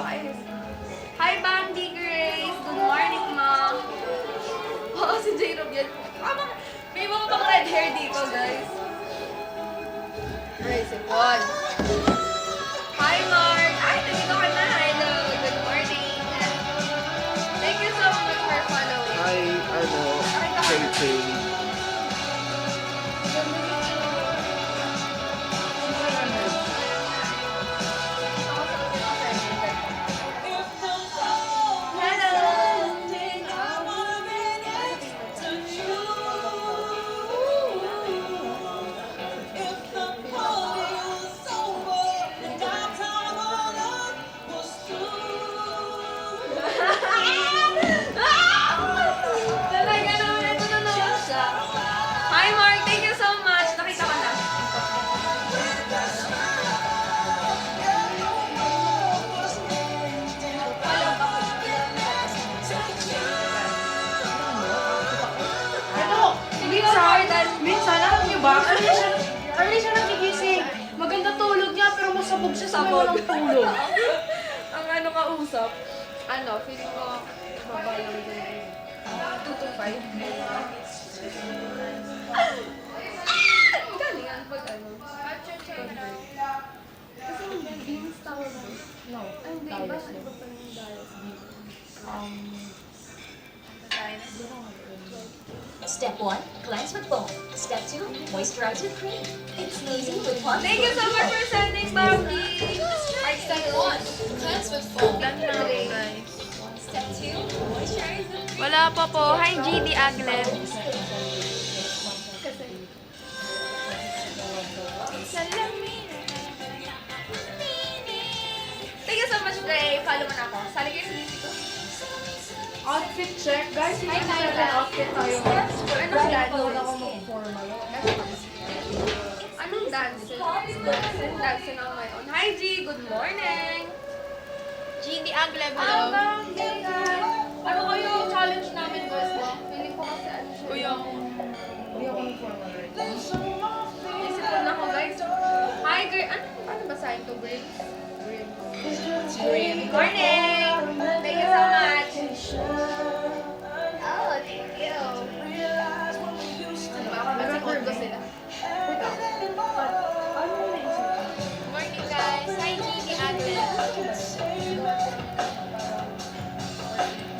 nakakainis. Hi, Bambi Grace! Good morning, ma! Oo, si J-Rob yan. May mga pang red hair dito, guys. Ay, si Paul. Hi, Mark! Ay, nandito ka na. Hello, good morning. Thank you so much for following. Hi, Tay. Talaga naman, ito na naman siya. Hi, Mark! Thank you so much. Nakita ka na. Minsan, alam niyo ba, early siya nagigising. Maganda tulog niya, pero masabog siya sa walang tulog. Ang ano kausap, feeling ko, mabalang din. 2 to 5. Galing yan pag ano. Kasi hindi, beans tawag mo. No, Ay, hindi, iba pa yung diet. Step 1, cleanse with foam. Step 2, moisturize with cream. It's easy with one. Thank you so much for sending, Bambi! Alright, step 1, cleanse with foam. Ganda na ako, guys. Step 2, moisturize with cream. Wala pa po. Hi, GD Aglet. Thank you so much, Ray. Follow mo na ako. Sali kayo sa music ko. Outfit check. Guys, hindi na natin outfit tayo. Anong dance? ako mag-formal. Anong dance? Dance na my own. Hi, G. Good morning. GD Aglet. Hello. Ano kayo challenge namin, guys? Feeling ko kasi ano siya. Kuya. Hindi ako mag-formal. Isip ko na ako, guys. Hi, girl. Ano basahin to, Grace? Good morning! Thank you so much! Oh, thank you! Baka mag-record ko sila. Good morning, guys! Hi, Gigi Agnes!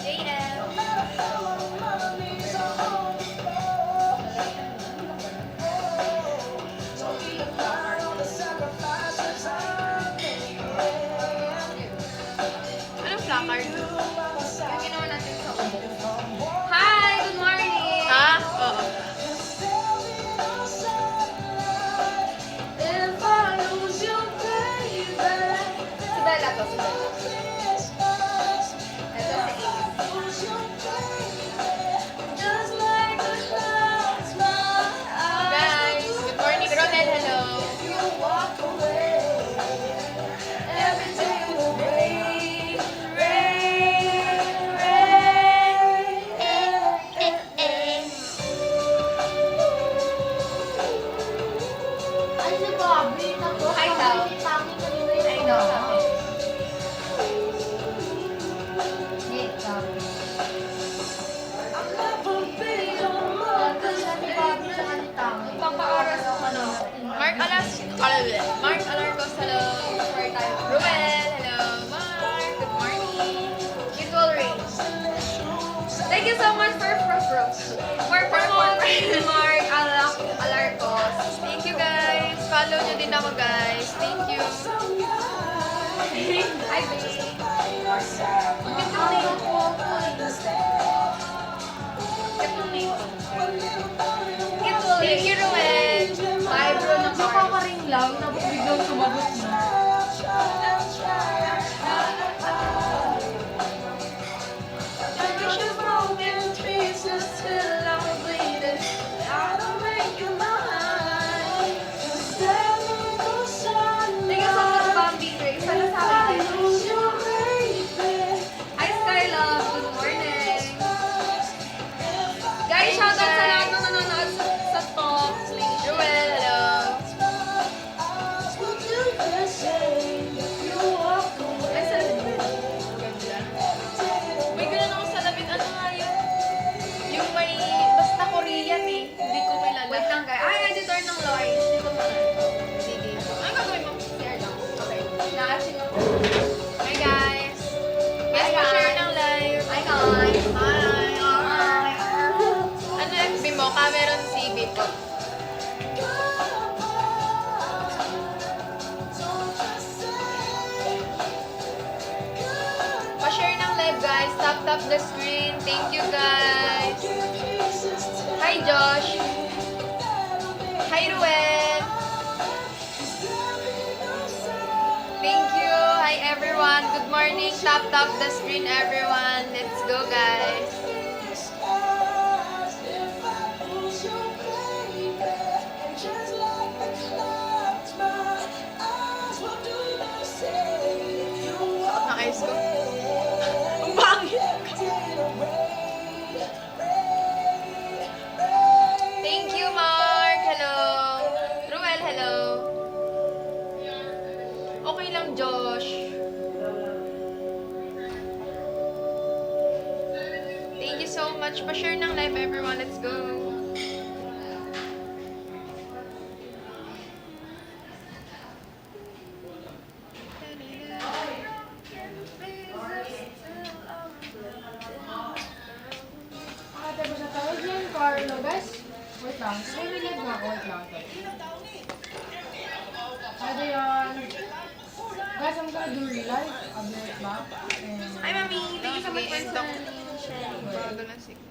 JM! Anong placard? Yung ginawa natin sa ubo. Hi! Good morning! Ha? Oo. Si Bella to, si Bella. Ito si Ace. Guys, good morning. Ronel, hello. Hi, Tao. I know. Pang-oras ko ano. Mark Alarcos, hello. For time. Ruel, hello. Mark, good morning. It will rain. Thank you so much for Mark Alarcos. Thank you, guys. Follow nyo din ako, guys. Thank you. Hi, babe. Bakit yung name ko? Bakit yung name ko? Thank you, Ruel. Bye, Bruno Mars. Nakakaring lang, tapos biglang sumagot na. Thank you so much, Bambi Grace. Sana sa akin. Hi, Skylove. Good morning. Guys, shoutout sa lahat ng nanonood sa talk. Ruel, hello. Pa-share ng live, guys. Tap the screen. Thank you, guys. Hi, Josh. Hi, Ruel. Thank you. Hi, everyone. Good morning. Tap the screen, everyone. Let's go, guys. Suot ng eyes ko. Ang pangit. Thank you, Mark. Hello. Ruel, hello. Okay lang, Josh. Thank you so much. Pa-share ng live, everyone. Let's go. Ate, basta tayo dyan, Carlo, guys. Wait lang. May live na ako. Wait lang. Ate yan. Guys, I'm gonna do real life. I'll be right back. And... Hi, Mami. Thank you so much for sharing. Bago na signal.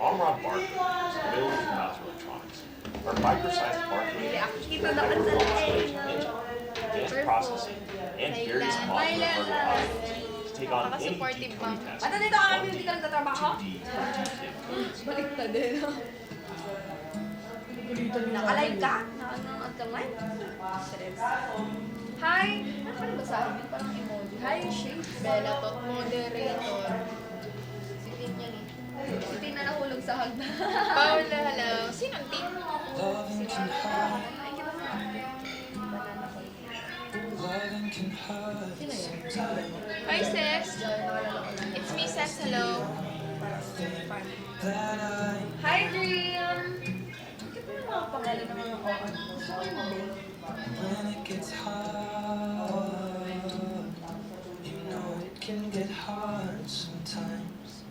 Armrod Barkley is a middle of mouse electronics. Our micro-sized barcode Kita na ka sa advanced processing and various modular hardware algorithms to take on any Supportive deep ma'am. task. Ba't nandito kami hindi ka nagtatrabaho? 2D, 3D, Balik na din. Nakalive ka? At the live? Hi! Ano ka nabasahin yun? Parang emoji. Hi, Shake. Bella Tot, moderator. Si Tin yan eh. Si Tin na nahulog sa hagdan. Paula, hello. Sinong Tin? Ay, kita sa banana ko. Sino yun? Hi, Sis. It's me, Sis. Hello. Hi, Dream. Bakit mo mga pangalan ng mga kawan mo? Gusto ko yung mabel. When it gets hard, you know it can get hard sometimes.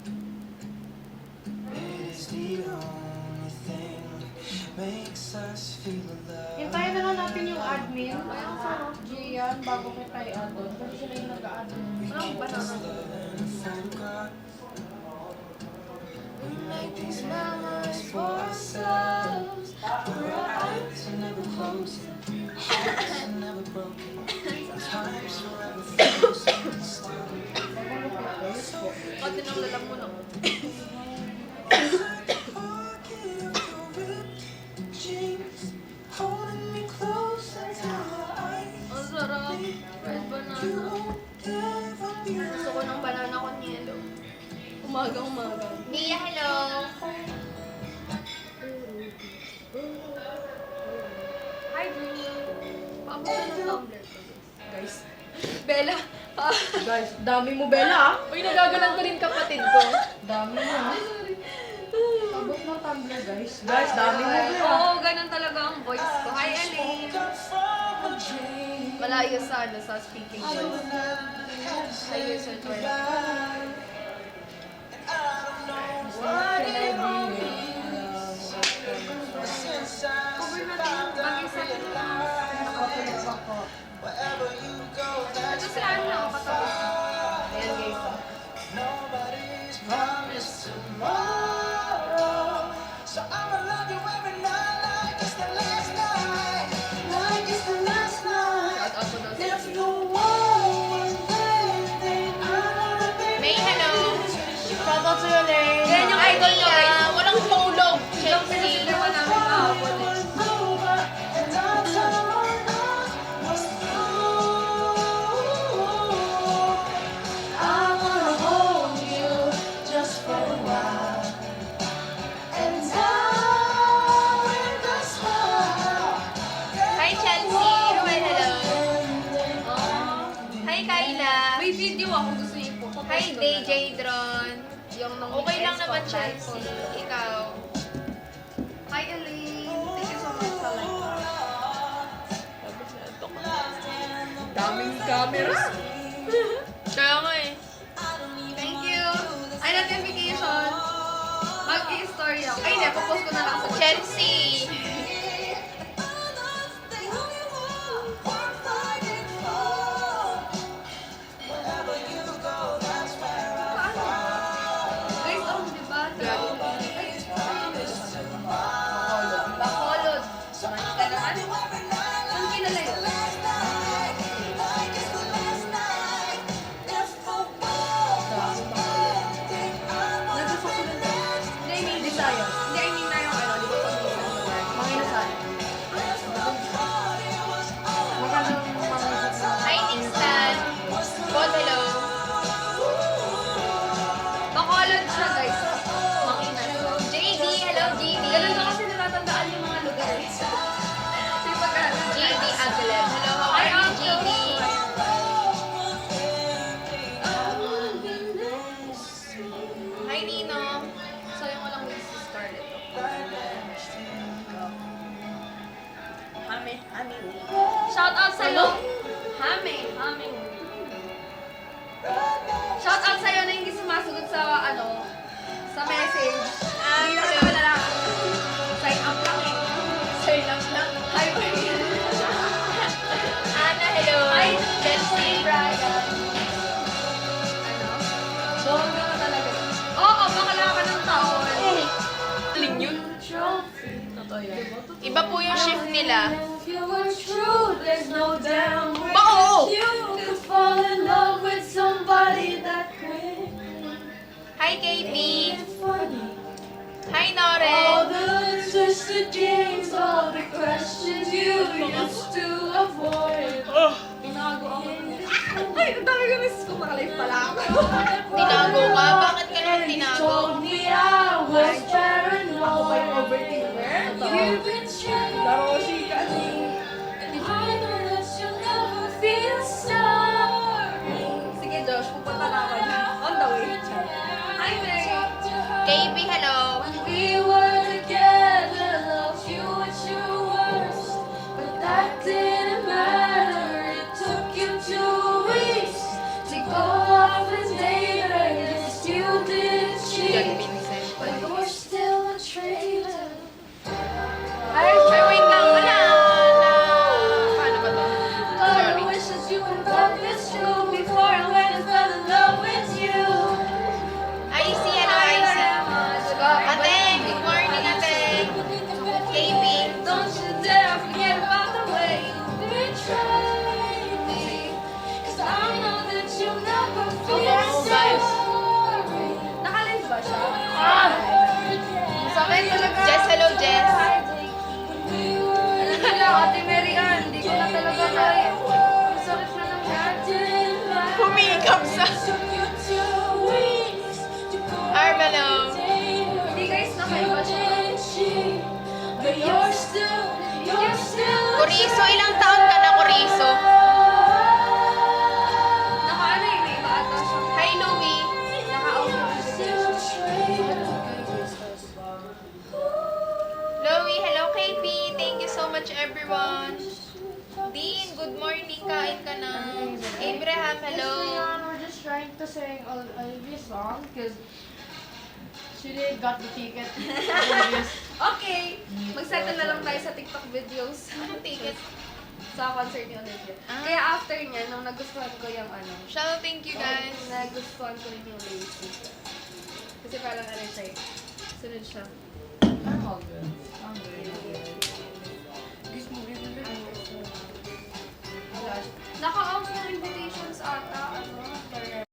It is the only thing that makes us feel alive. Hintayin na lang natin yung admin. Gian, bago kita i-add doon. Kasi sila yung nag-add. Walang banana. And a photograph. We make these memories for ourselves. Where our eyes are never closing, hearts are never broken, time's forever frozen still. Pati nang lalamunan ko. Holding me close until our eyes Ang sarap. Red banana. Gusto ko ng banana con yellow. Umaga. Mia, hello. Hi, Dream. Papunta ng Tumblr ko, guys. Bella. Guys, dami mo, Bella, ah. Uy, nagagalan ko rin kapatid ko. Dami mo, ah. Abot ng Tumblr, guys. Guys, dami mo, Bella. Oo, ganun talaga ang voice ko. Hi, Ellie. Malayo sa, sa speaking voice. Hi, Wilson. Cover natin yung bagay sa Wherever you go, ito sila na ako katabi. Ayan, guys. nobody's promised tomorrow. So I'ma love you every night like it's the last night. Like it's the last night. Shout out ko daw sa If the world was ending, I'd be May, hello. Shoutout sa'yo, Lane. Yan yung idol niya, guys. Walang tulog. Yung pinasigawan namin kahapon eh. over and our time was through. I wanna hold you just for a while, and down in the smile. Hi, Chelsea. Ruel, hello. Hi, Kyla. May video ako gusto niyo po. Hi, DJ Dron. Yung nung okay lang naman, Chelsea. Ikaw. Hi, Elaine. Thank you so much sa like. daming cameras. Kaya nga eh. Thank you. Ay, notification. Mag-i-story ako. Ay, hindi. Popost ko na lang sa Chelsea. Guys, di ba? Bacolod. Sumali ka naman. Saan kilala yun? Hindi, I mean, Visayas. Hindi, I mean na yung ano, di ba pag mga inasal. Magandang mga Hi, Kingston. Paul, hello. Bacolod siya, guys. Mga inasal. JD, hello, JD. Ganun na kasi natatandaan yung mga lugar. JD Aguilar. Hello, how are you, JD? Hi, Nino. Sayang walang waste si Scarlett. Hame. Shout out sa'yo. Hame. Shout out sa'yo na hindi sumasagot sa sa message. Hindi na kayo lang. Sign up lang eh. Sign up lang. Hi, Maria. Ana, hello. Hi, Chelsea. Brian. Bongga ka talaga. Oo, bakala ka ng taon. Ling yun. Totoo yan. Iba po yung shift nila. If you were true, there's no damn way Bao! you could fall in love with somebody that quick. Hi, KB. It's funny. Hi, All Noren. the twisted dreams, all the questions you used to avoid. Tinago ako. Ay, ang dami ko miss ko. Makalive pala ako. Tinago ka? Bakit ka naman tinago? Told me I was paranoid. Ako ba yung overthinker? You've been struggling. Laro si Kasi. I know that you'll never feel sorry. Sige, Josh. Pupunta na ako dyan. On the way. Hi, Mary. KB, hello. When we were together, loved you at your worst. But that didn't matter. It took you 2 weeks to go off and date her. Yes, you did John cheat. Vincent. But you're still a traitor. Ay, wait lang. Wala. Paano ba to? God, I Sorry. wish that you would love this true before I went and fell in love with you. IC, hello, IC. Ate, good morning, ate. KB. Don't you dare forget about the way you betrayed me. 'Cause I know that you'll never feel Oh, guys. sorry. Nakalive ba siya? Sakit talaga. Jess, hello, Jess. Alam niyo lang, Ate Mary Ann, hindi ko na talaga kaya. Ang sakit na ng heart. Humikap sa Armelo. Hindi guys, nakaiba siya. But you're still Kuriso, ilang taon ka na, Kuriso? Naka-ano eh, may iba ata siya. Hi, Louie. Louie, hello, KP. Thank you so much, everyone. Dean, good morning. Kain ka na. Abraham, hello. We're just trying to sing Olivia song because she didn't got the ticket. Okay. Mag-settle na lang tayo sa TikTok videos. Anong ticket? Sa concert ni Olivia. Ah. Kaya after niya, nung nagustuhan ko yung Shall thank you, guys. nagustuhan ko rin yung Lazy. Kasi parang siya eh. Sunod siya. I'm all good. I'm very good. Naka-off yung invitations ata. Kaya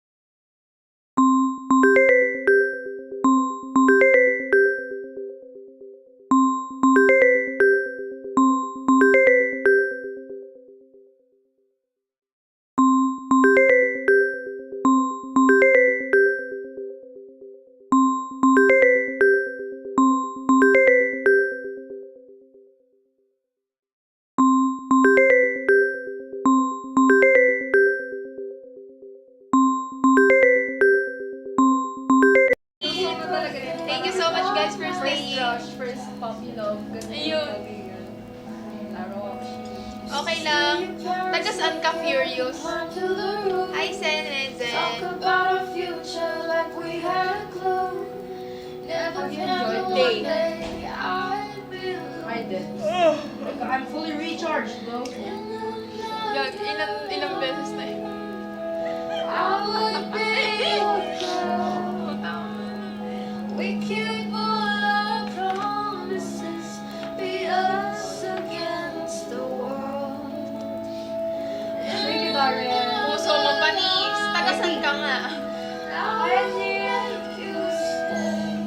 Taga saan ka, Furious? Climb to the roof. Hi, Talk Senezen. about our future like we had a clue. Never Have you can enjoyed one day? day I'd be I did. I'm fully recharged though. Yan, ilang beses na yun. I would be your girl. We keep all our promises. Be us against the world. Thank you, Darren. Puso mo, Panis. Taga saan ka nga? I need you to stay.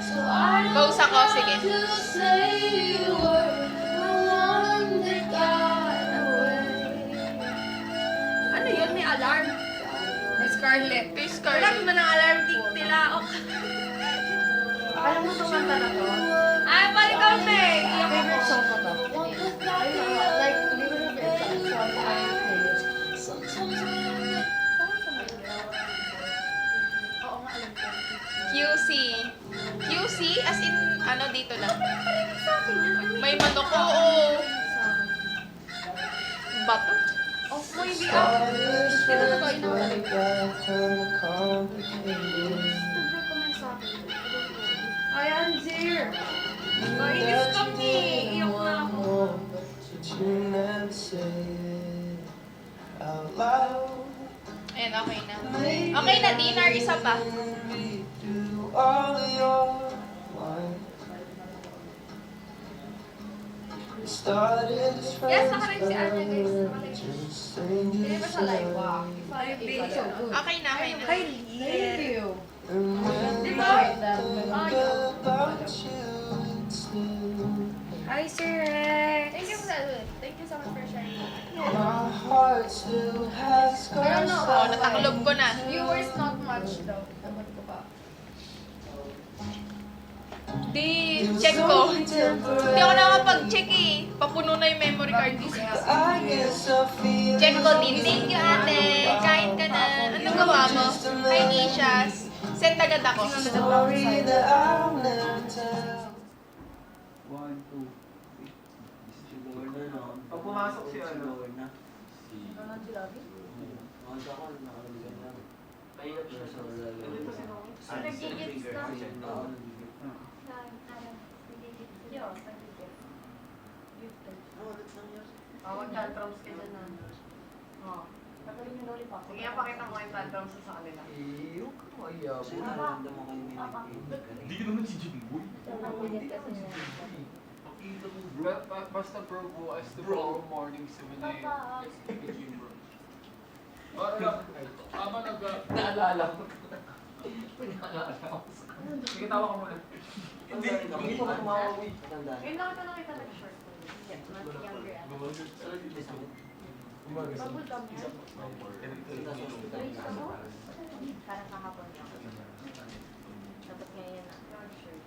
So I don't Pause ako, sige. have to say you were the one that got away. Ano yun? May alarm. May Scarlett. Kay Wala Scarlett. naman ang alarm. Tilaok. Alam mo itong kanta na to? Ay, balik kami! Favorite song ko to. Walk with my Like, hindi ko na favorite song. So, I'm playlist. Sometimes when Oo nga, alam ko. QC. QC? As in, ano, dito lang. May manok ko, oo. Bato? Off mo, hindi ako. Dito na tayo na Way back on the complicated. Nag-recommend sa akin. Ay, Anzir. Kainis kami. Iyak na ako. But you never say it out loud. Ayan, okay na. Okay na, dinner, isa pa. Redo all of your lines. It started as Yes, friends, naka-live si Anya, guys. but Naka-live. just Hindi ba strangers siya live? away. Wow. Five days. So good. Okay na, okay na. Thank you. And when Di I ba? think about you, it's new. Hi, Sir Rex. Thank you so much for sharing. My heart still has scars. Oo, nataklob ko na. Viewers not much though. Dapat ko pa. Di, check ko. Hindi ako nakapag-check eh. Papuno na yung memory card ko. I guess I feel Check ko din. Thank you, ate. Kain ka na. Anong gawa mo? Hi, Nishas. Send agad ako. story that I'll never tell. Pag pumasok si ano, mahirap siya sa nandito si Noah. Nagigits ka. Awag tantrums ka dyan na. Oo. Patuloy yung lollipop. Sige, pakita mo yung tantrums sa kanila. Iyo ka maya. Hindi ka naman si Jimboy. Basta bro, bukas tomorrow morning 7 a.m. Sige, gym bro. Ama Naalala ko. Sige, tawa ka muna. Hindi ko kumawawi. Yun lang ito nakita nag-short ko. Yeah, mas younger at. Bubble gum yan. Parang kahapon lang. Dapat ngayon na. Sure.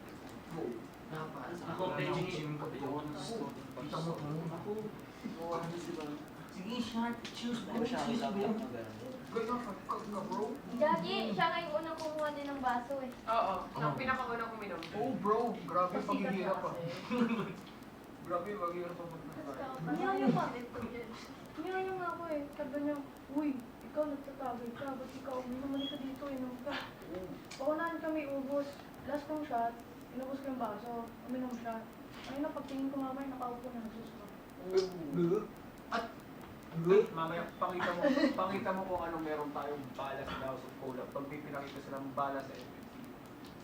Ako, medyo gym ko. Kita mo ako. Sige, sharp. Choose mo. Jackie, siya nga yung unang kumuha din ng baso eh. Oo, siya ang pinakaunang uminom. Oh bro, grabe yung paghihirap ah. Grabe yung paghihirap ang pagkakaroon. Niyayo pa. Niyayo nga ako eh. Sabi niya, uy, ikaw nagtatagay ka. Ba't ikaw? Minumali ka dito, inom ka. Paunahan kami ubos. Last kong shot, inubos ko yung baso. Uminom siya. Ayun na, pagtingin ko mamay, nakaupo na nagsusunod. Mamaya, pakita mo kung anong meron tayong bala sa House of Cola. Pag may pinakita silang bala sa FNC,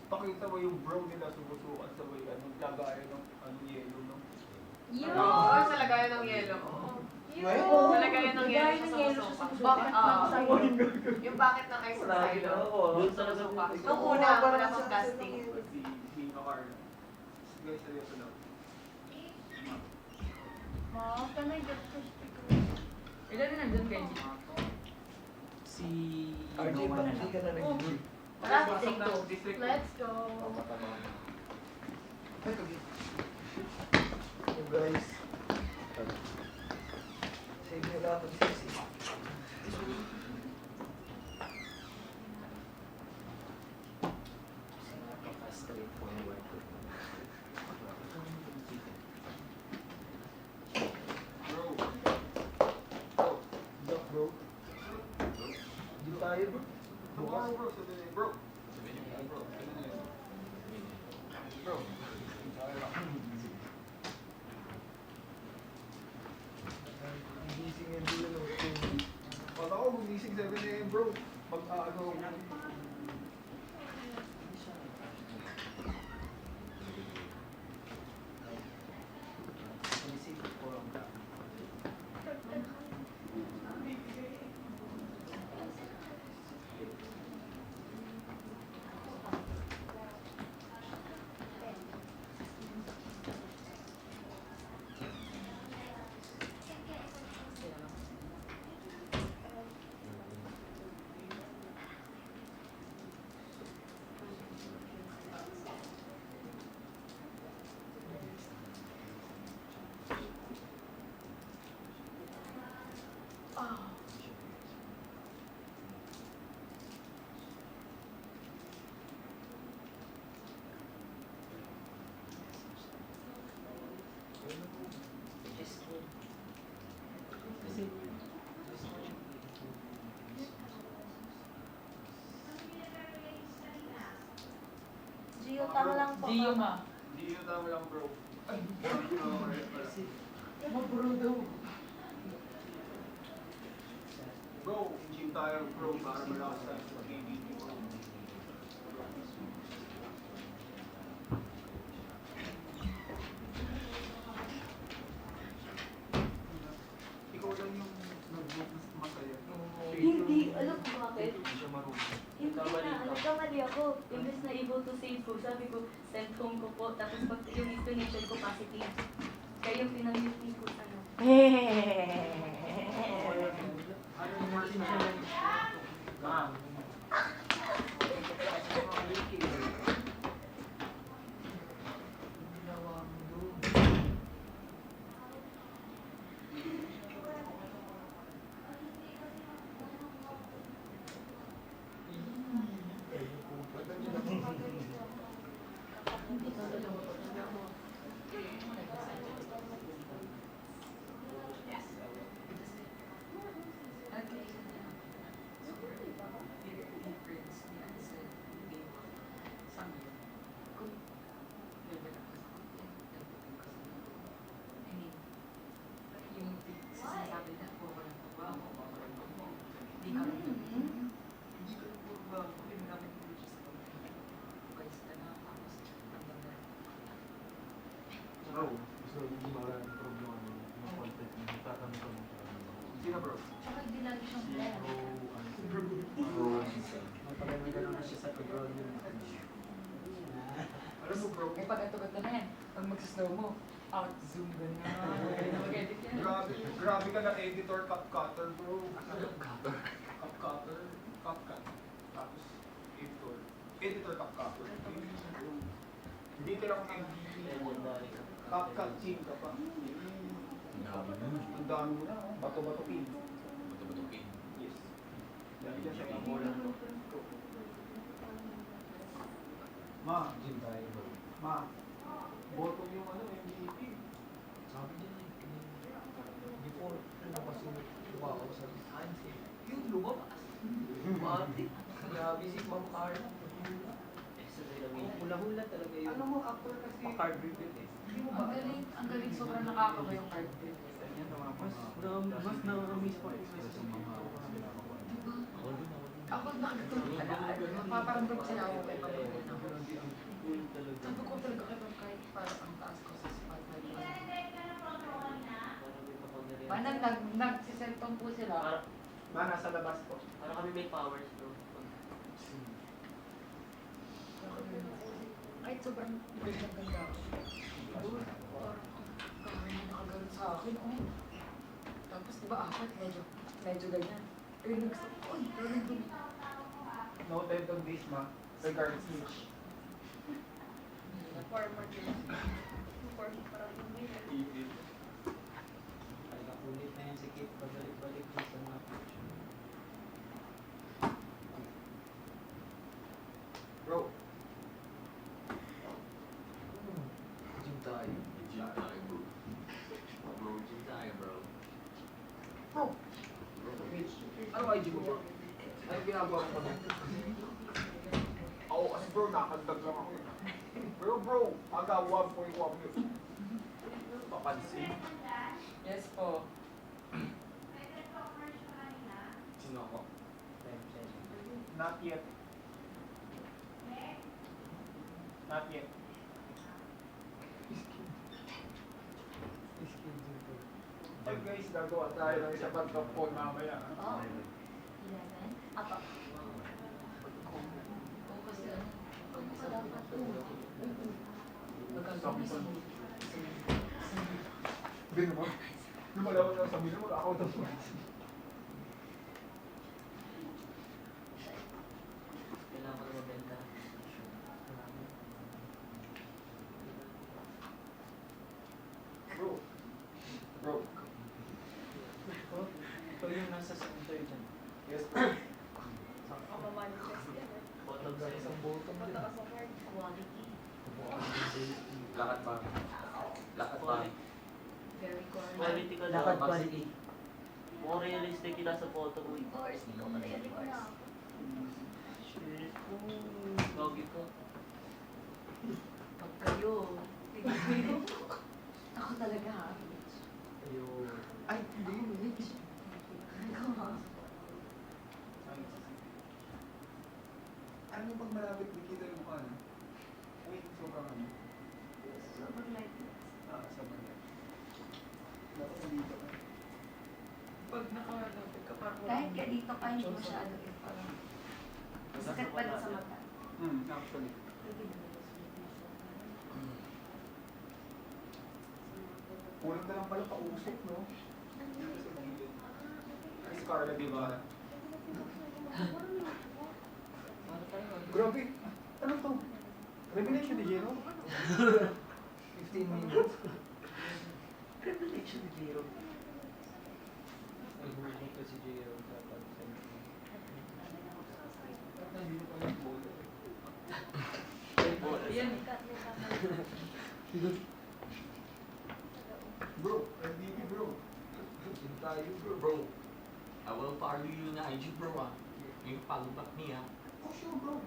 pakita mo yung bro nila sumusukat sa way, anong lagayan ng yelo, no? Oo, sa lagayan ng yelo. Oo. Sa lagayan ng yelo sa sumusuka. Bakit lang sa'yo? Yung bucket ng ice sa silo. Doon sa nasuka. Nung una pang casting. Si Macarna. Guys, seryoso lang. Ma, can I get this pick? Ilan na nandun kay G? Si RJ, bakit hindi ka na nag-gym? Pasok na district. Let's go. You guys. Save nyo lahat ng sisi. Straightforward. Bro, tayo bro. Bukas bro, 7 bro. Bro, 7 Bro. Gising yan dito. Pag ako gumising 7 AM bro. Pag ano. Gio, tama lang po. Gio ma. Hindi yun tama lang bro. Ay, Ma-bro daw. bro, gym tayo bro para malakas tayo sa KBT bro. Ikaw lang yung nag-book masaya. Hindi, alam ko bakit? Hindi siya marunong. Hindi na, nagkamali ako. Imbes na able to save ko, sabi ko, send home ko po. Tapos pag yung explanation ko positive. Kaya yung pinamute ko, ano. Ano yung margin siya lang? Ma'am. Bro, gusto mo maraming problema ng content na tatanong ka mo. Sino bro? Tsaka hindi lagi siyang plan. Napagano na siya sa pag-roll yun. Alam mo bro, Eh pag ito na yan, pag mag-slow mo, out, zoom, ganyan. Mag-edit yan. grabe ka na editor, cut cutter bro. Cut cutter, cut cut. Tapos editor. Editor, cut cutter. Hindi ka lang MVP. Cut cut team ka pa. Ang dami mo na, oh. Bato-bato king. Yes. Dahil yan sa bola to. Ma, Gym tayo bro. ma, boto yung ano, MVP. Sabi niya before lumabas yung luwa ko sa yung lumabas. Mati. Grabe si Ma'am Carla. Hula-hula talaga yun. Alam mo, actor kasi, Pa-card reveal eh. ang galing, sobrang nakakaba yung card game. Mas nakakamiss pa yung sa mga Ako nakakatulog ka na, mapaparamdam ko sila ako kay pamilya na. Sabi ko talaga kayo kahit parang ang taas ko sa spotlight. Parang nagsiselfon po sila. Ma, nasa labas po. Para kami may powers, bro. Kahit sobrang ganda ako. Parang kami nakagalit sa akin, oh. Tapos diba apat, medyo ganyan. Eh, nagsabi ko, ay, pero nandun. Noted on this, ma. Regards Mitch. Former din. Former parang yung may ulit na yan si Kate pabalik-balik sa mga picture. Bro, Gym tayo. Mitch, ano IG mo bro? Ano ginagawa mo kami? Ako kasi bro, nakandag lang ako. Pero bro, aga 1.1 yun. Papansin. Yes po. Sino ako? Not yet. Not yet. Ay guys, gagawa tayo ng isa pang top phone mamaya. Oh. 11. Apo. Focus lang. Focus sa dapat. Samson. Bin mo? Lumalawan lang sa bilo mo, ako ito. Kailangan ko na mabenta. Bro. Bro. Ito yung nasa center dyan. Yes, bro. Ang mamanifest yan eh. Bottom sa isang bottom Mata ka sa card. Quality. Lakad pa. Lakad pa. Very quality. Quality ka Lakad daw. pa. More realistic kita sa photo mo. Of course, ikaw na yan, of course. Shit. Gogi ko. Pag kayo, ako talaga ha. Ayun. Ay, hindi mo, Mitch. Ikaw ha. Ano pag malapit, nakita yung mukha na? Ay, sobrang ano. Sobrang lightness. Sobrang yan. Dapat nandito ka. Pag nakalapit ka parang Kahit ka dito ka, hindi masyado eh. Parang sakit pa rin sa mata. Actually. Kulang na lang pala pausok, no? Ay, Scarlett, di ba? Grabe! Ano to? Revelation ni Jero? 15 minutes. Revelation ni Jero. Nagbubuto ko si Jero sa pag-send. Ba't nandito pa yung bola? Yan. Bro, MVP bro. Yun tayo, bro. Bro, I will follow you na IG, bro, ah. Yung follow back niya. Oh, sure bro.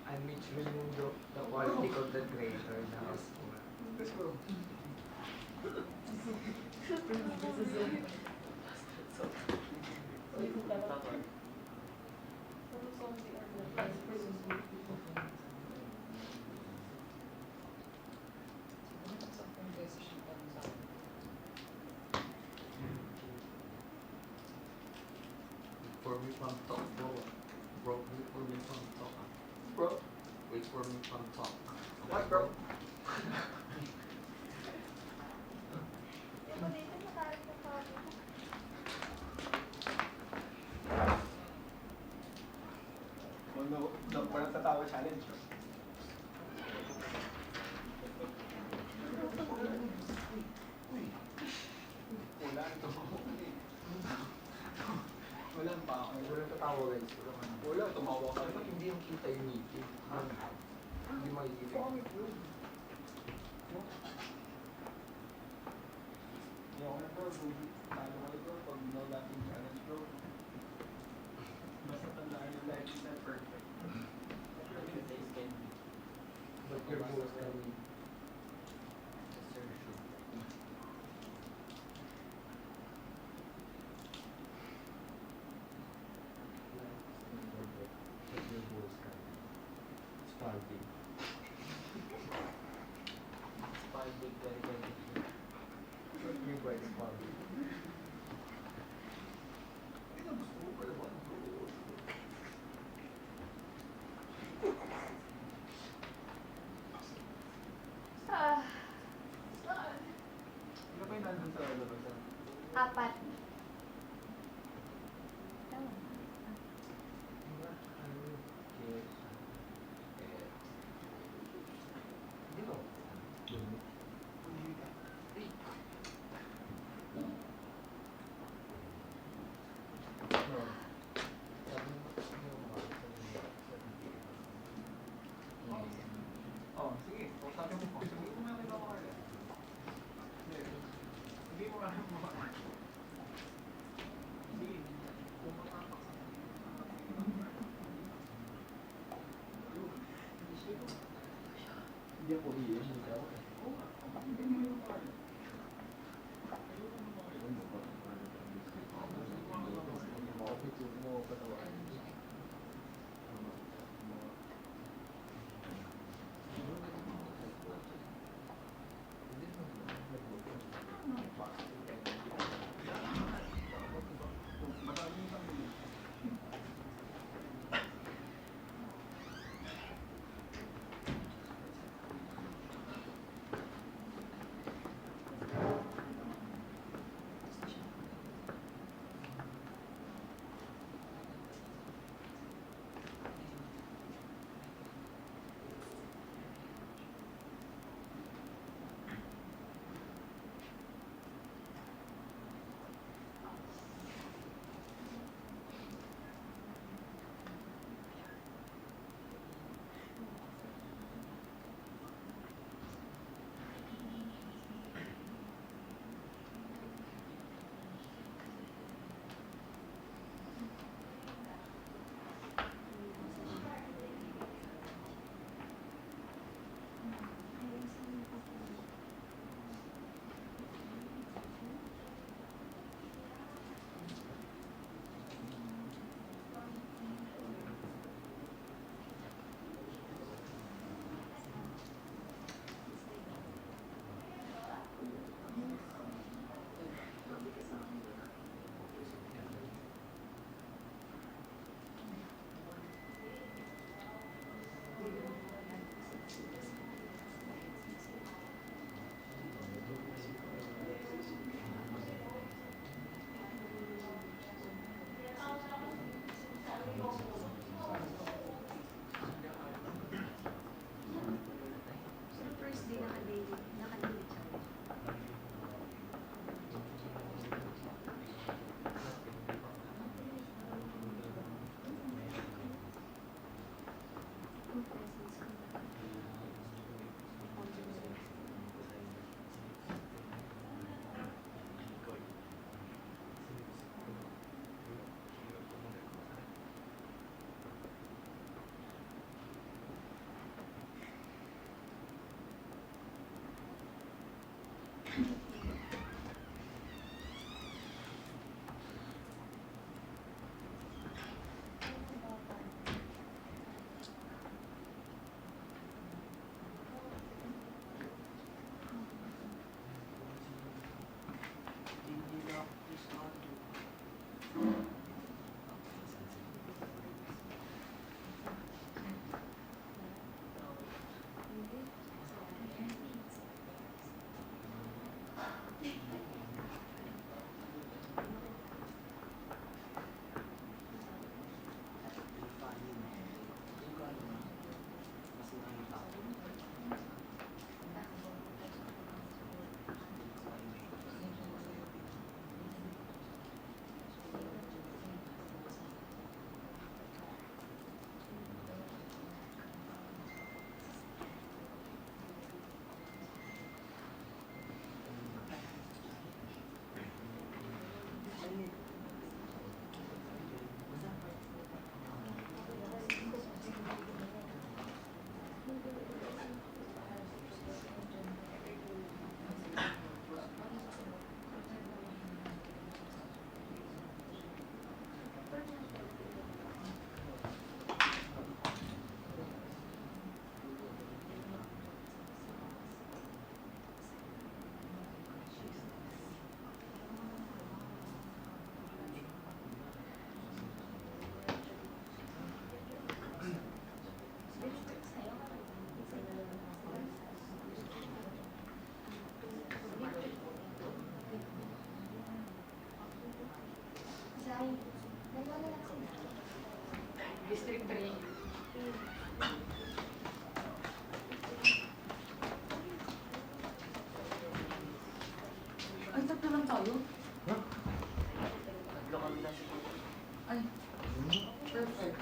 I'm Mitch Raimundo, the quality content creator na house ko. Let's go. Tapos. For me from talk, bro. Bro, wait for me from talk, ah. Bro, Wait for me from talk. what bro? Yung dito matarik na sabi. Oh no, no, parang tatawa challenge. Wala ito. Wala pa ako. Walang tatawa, guys. Wala, tumawa ka. Dapat hindi yung kita yung ngiti. Hindi makikita. Pangit yun. Hindi ako na bro, talo ko ito pag no laughing challenge bro. Basta tandaan yung life is not perfect. But your voice can be Spalding. Spalding, very good. You guys spalding. Hindi na gusto ko pala ba? Ah. Ano ba yung nandun sa labas? Apat. District 3. Ay, tatlo lang tayo? Tatlo kami na siguro. Ay, perfect.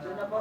Diyan na po.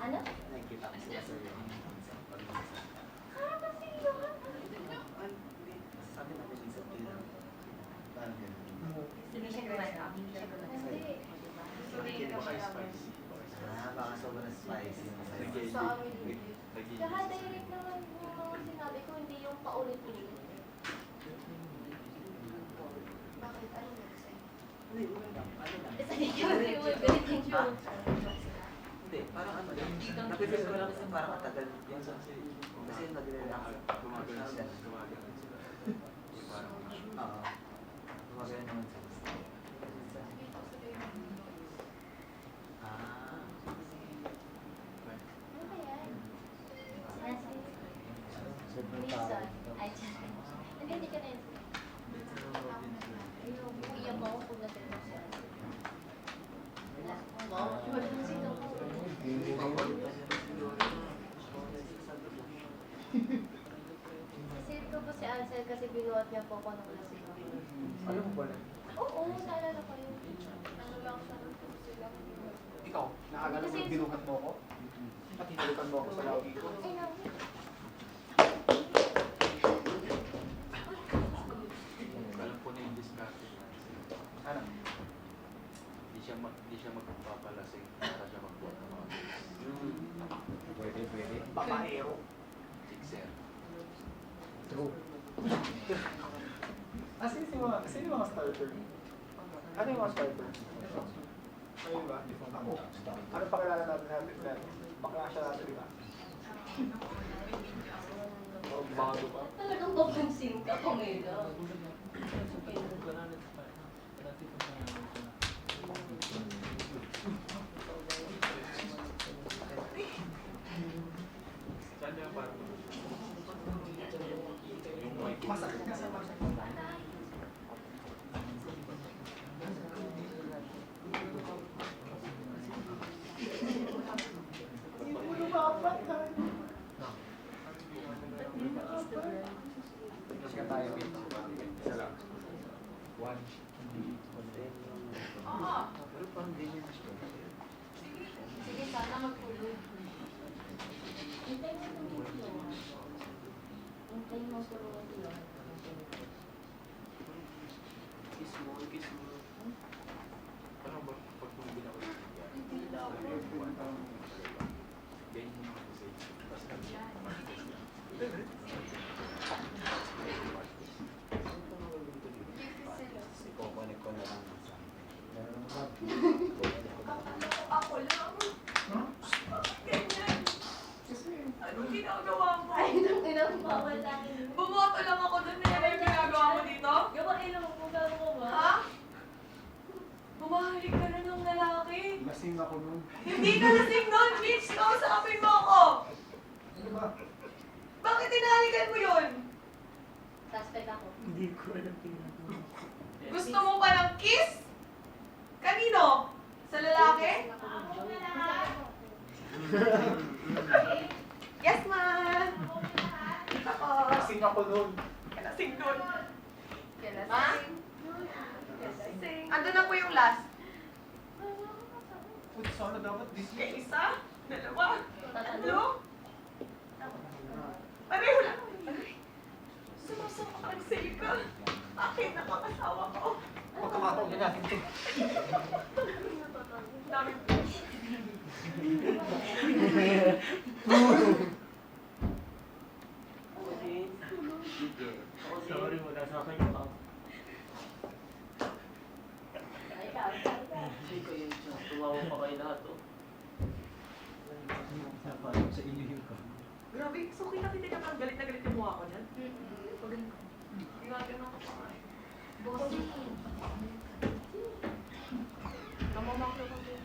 Ano? Nakikita ko sila sa iyo. Sabi natin yung sa pila. Parang ganun. Hindi siya gumana. Hindi siya gumana. Hindi ba kayo spicy? Baka sobrang spicy. Sa amin hindi. Tsaka direct naman yung mga sinabi ko, hindi yung paulit-ulit. Bakit? Ano mo sa'yo? Hindi, ano lang. Thank you. Hindi, parang ano lang. Napipil ko lang kasi parang matagal. Yan sa kasi Kasi nagre-react. Gumagano sila. Yung parang Gumagano naman sila. Reason. Ay, hindi ka na yun. Iyan mo ako kung natin mo siya. Wow, wala na sino ko. Kasi ko po si Ansel kasi binuhat niya po ako nung lasing ako. Alam mo ba na? Oo, naalala ko yun. Ano lang siya, sila. Ikaw, naaalala mo Kasi- yung binuhat mo ako? At hinalikan mo ako sa lagi ko? Ay, no. Alam ko na yung discarte niya. Ano? Di siya magpapalasing para siya magbuhat ng mga Pwede. Babaero. chikser. True. Sino yung mga starter? Ano yung mga starter? Ayun ba? Ako. Ano pakilala natin na? Bakla siya natin, di ba? Oh, bago ba? Talagang babansing ka, Pamela. Saan niya parang Masakit kasi masakit. Sige tayo, Pete. Isa lang. One. pero parang ganyan na siya. Sige, sana magpulog. Hintay mo itong video. Hintay mo sa mga video. Kiss mo. Parang ba pag tumigil ako sa kanya? Hindi na ako. Ganyan yung kasi. Tapos kami, martes lang. Iko-connect ko na lang sa Ako lang. Ganyan. Anong ginagawa mo? Ay, nung inang bawal lang. Bumoto lang ako dun. Yan yung ginagawa mo dito? Gawa ilong mo, gawin mo ba? Ha? Bumahalik ka na ng lalaki. Lasing ako nun. Hindi ka lasing nun, Mitch! Kausapin mo ako! Ano ba? Bakit tinahalikan mo yun? Suspect ako. Gusto mo ba ng kiss? Kanino? Sa lalaki? Yes, ma'am! Tapos, Lasing ako nun. lasing nun. Lasing. Lasing. Andun na po yung last. Puti sana dapat this Kaya isa, dalawa, Tatlo. tatlo. Pareho lang. Ay, sumasama ka sa ka. Akin nakakasawa ko. Pagkamatong na natin ito. Dami po. Sorry, wala sa akin yung out. Ay, ikaw. Tumawa pa kayo lahat, oh. Sa ilihin ko. Grabe, so kita ka galit na galit yung mukha ko niyan. Ginagano ko pa nga eh. Bossing. Namamaklo ko din.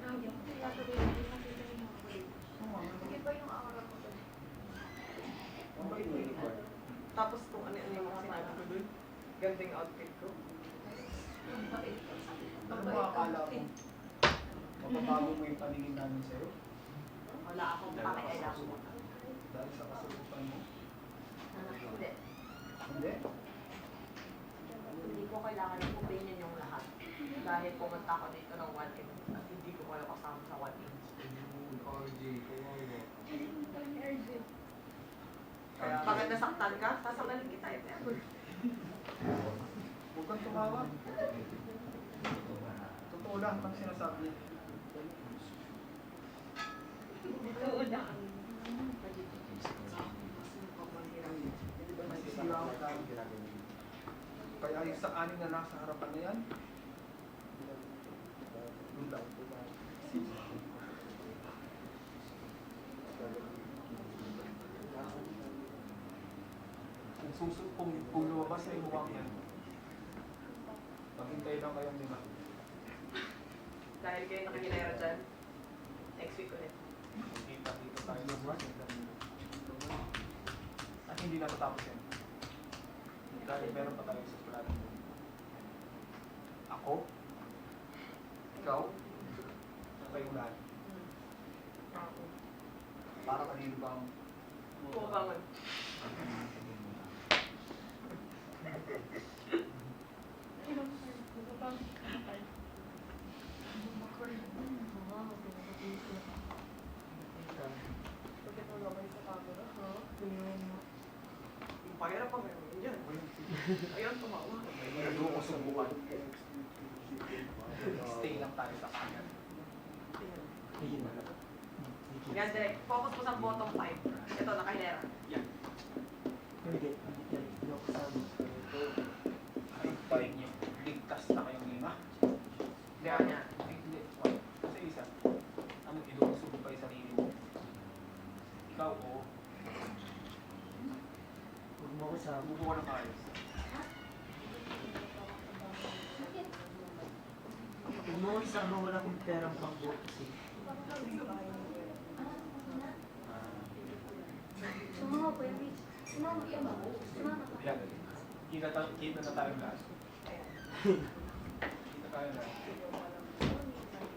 Grabe, kaya ko din nakita yung mukha ko. Sige pa yung aura ko doon. Tapos kung ano-ano yung mga sinabi ko doon. Gandang outfit ko. Ano ba akala mo? Mababago mo yung paningin namin sa'yo? Wala akong pakialam mo. Dahil sa kasagutan mo? Hindi. Hindi? Hindi ko kailangan i-opinion yung lahat. Dahil pumunta ako dito ng 1M at hindi ko kayo kasama sa 1M. RJ, kawawa. Kaya bakit nasaktan ka? Sasabalin kita if ever. Huwag kang tumawa. Totoo lang ang sinasabi. Oo na. Hindi ba nasisira ako tayo? Kaya yung sa anin na nasa harapan na yan, bukas ay mukhang yan. Maghintay lang kayong 5. Dahil kayo nakahilera dyan, next week ulit. Kita-kita tayo ng bukas. At hindi natatapos yan. Dahil meron pa tayo sa eskwelahan. Ako? Ikaw? Kayong lahat. Ako. Para kanino ba ang Oo, bangon. Bakit mo naman sa camera, ha? Yung pahirap pa meron yan. Ayun, tumawa. Nandun ko subukan. Stay lang tayo sa kanya. Yan, direct. Focus mo sa bottom 5. Ito, nakahilera. Yan. Ay, tayo niyo. Ligtas na kayong 5. Hindi, Kanya. Hindi. Kasi isa. Ano, ilusubo pa yung sarili mo. Ikaw, oo. Huwag mo ko sa Bubo ka ng ayos. Huwag mo ko sa wala akong perang pang-book kasi. Sumama po yung beach. Sumama ka ba? Sumama ka. Yan. Kita na tayong lahat. Kita tayo lahat.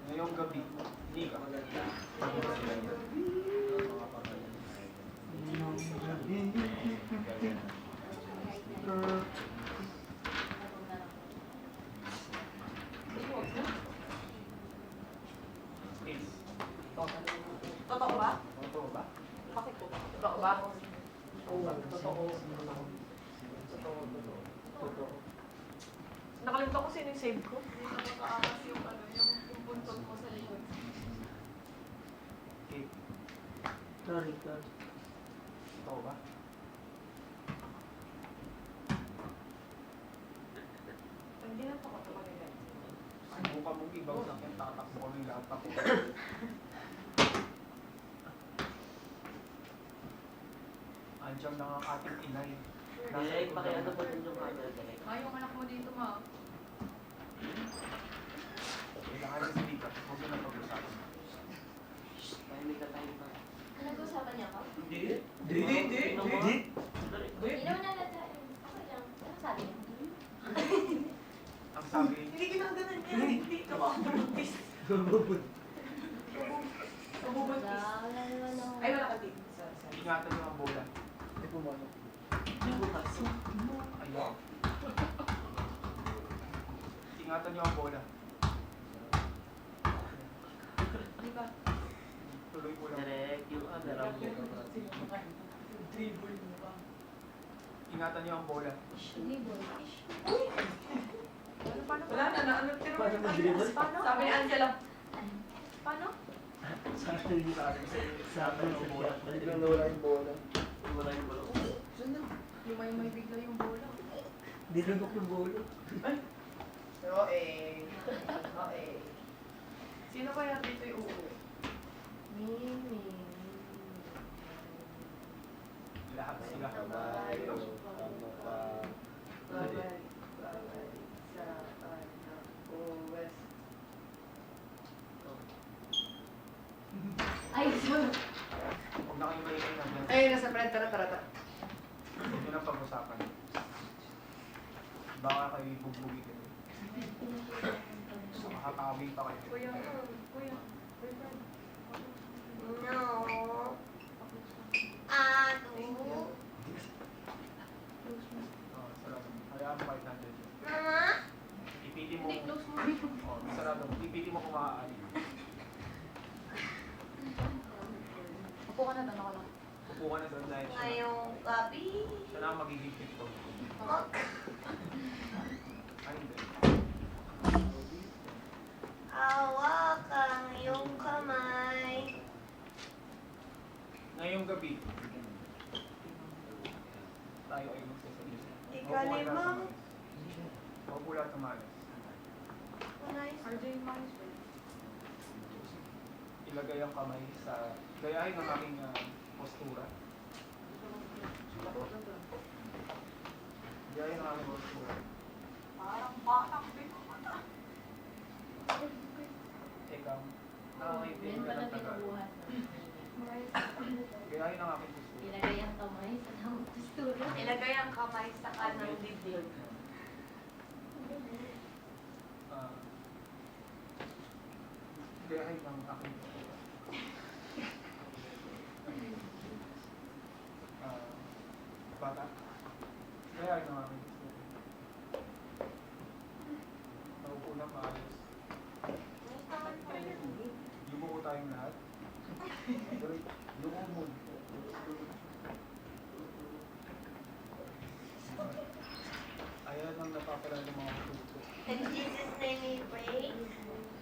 Ngayong gabi, hindi ka. Please. Totoo ba? Totoo ba? Bakit po? Totoo ba? Oo. Totoo. Totoo. Nakalimutan ko sino yung save ko. Hindi na makaangas yung yung buntot mo sa likod. Okay. Sorry. Totoo ba? Hindi na pa ako nila. Subukan mong ibaw sa akin, tatakbo ko ng lahat ako. Andiyan na ang ating inay. Direk, pakiano po din yung camera, Direk. Yung anak mo dito, ma. Kailangan na si Lika. Huwag mo na pag-usapan. Tahimik ka. Nag-usapan niya ako? Hindi. Hindi. Hindi naman nalata. Okay lang. Ano sabi niya? Ang sabi, Hindi ginaganan niya. Hindi ka makapuluntis. Kabubuntis. Wala naman ako. Ay, wala ka din. Sorry. ingatan niyo ang bola. Hindi po mano. Ayaw. Ingatan niyo ang bola. Di ba? Tuloy po lang. Direk, yung camera mo. Dribble mo ba? Ingatan niyo ang bola. Wala na, ano, pero Paano mag-dribble? Sabi ni Angela, paano? Sa akin sa bola. Wala yung bola. Wala yung bola. Lumay-may bigla yung bola. Dinugok yung bola. Okay. Sino kaya dito yung uuwi? Mimi. Lahat sila. Babay sa West. Ay, sorry. Huwag na kayo maingay na dyan. Ay, nasa friend, tara. Huwag nyo lang pag-usapan. Baka kayo ibugbugi kayo. Makakawin pa kayo. Kuya, boyfriend. No. Sarado. Hayaan mo kahit nandun. Mama? Ipili mo. Hindi, close mo. Sarado. Ipili mo kung maaari. Upo ka na, tanong ko lang. Upo ka na doon dahil siya. Ngayong gabi. Siya na ang magiging TikTok. Ay, hindi. Hawakan yung kamay. Ngayong gabi, tayo ay magsasabi. Ikalimang. Huwag mo lahat tumalas. RJ Maris. Ilagay ang kamay sa gayahin ng aking postura. Gaya ng aming postura. Parang batang binata. Ikaw, nakakaintindi ka ng tagal. Gayahin ang aking postura. Ilagay ang kamay sa tamang postura. Ilagay ang kamay sa kanang dibdib. Gayahin ang aking postura. Bata, gayahin ang aking postura. Naupo na maayos. Yumuko tayong lahat. Yumuko mo. Ayan ang napapala ng mga puto. In Jesus' name we pray.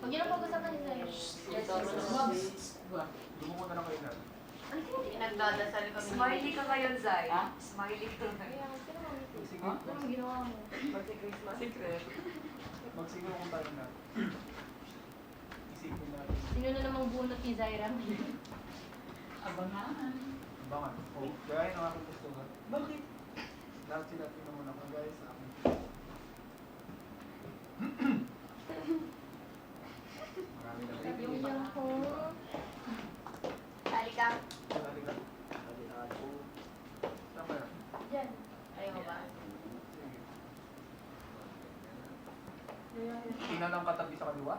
Huwag niyo na pag-usapan ni Zay. Yumuko na lang kayo lahat. Nagdadasal kami. Smiley ka ngayon, Zay. Smiley ka ngayon. Sige. Anong ginawa mo? Mag-Christmas. Secret. Magsigaw kung tayo na. Isipin natin. Sino na namang bunot ni Zaira? Abangan. Abangan. O, gayahin ang aking postura. Bakit? Lahat sila pinamuna ko. Gaya sa akin. Marami na rin. Yung yung ko. Halika. Halika. Saan kaya? Diyan. Ayaw ba? Sige. Tingnan ang katabi sa kaliwa.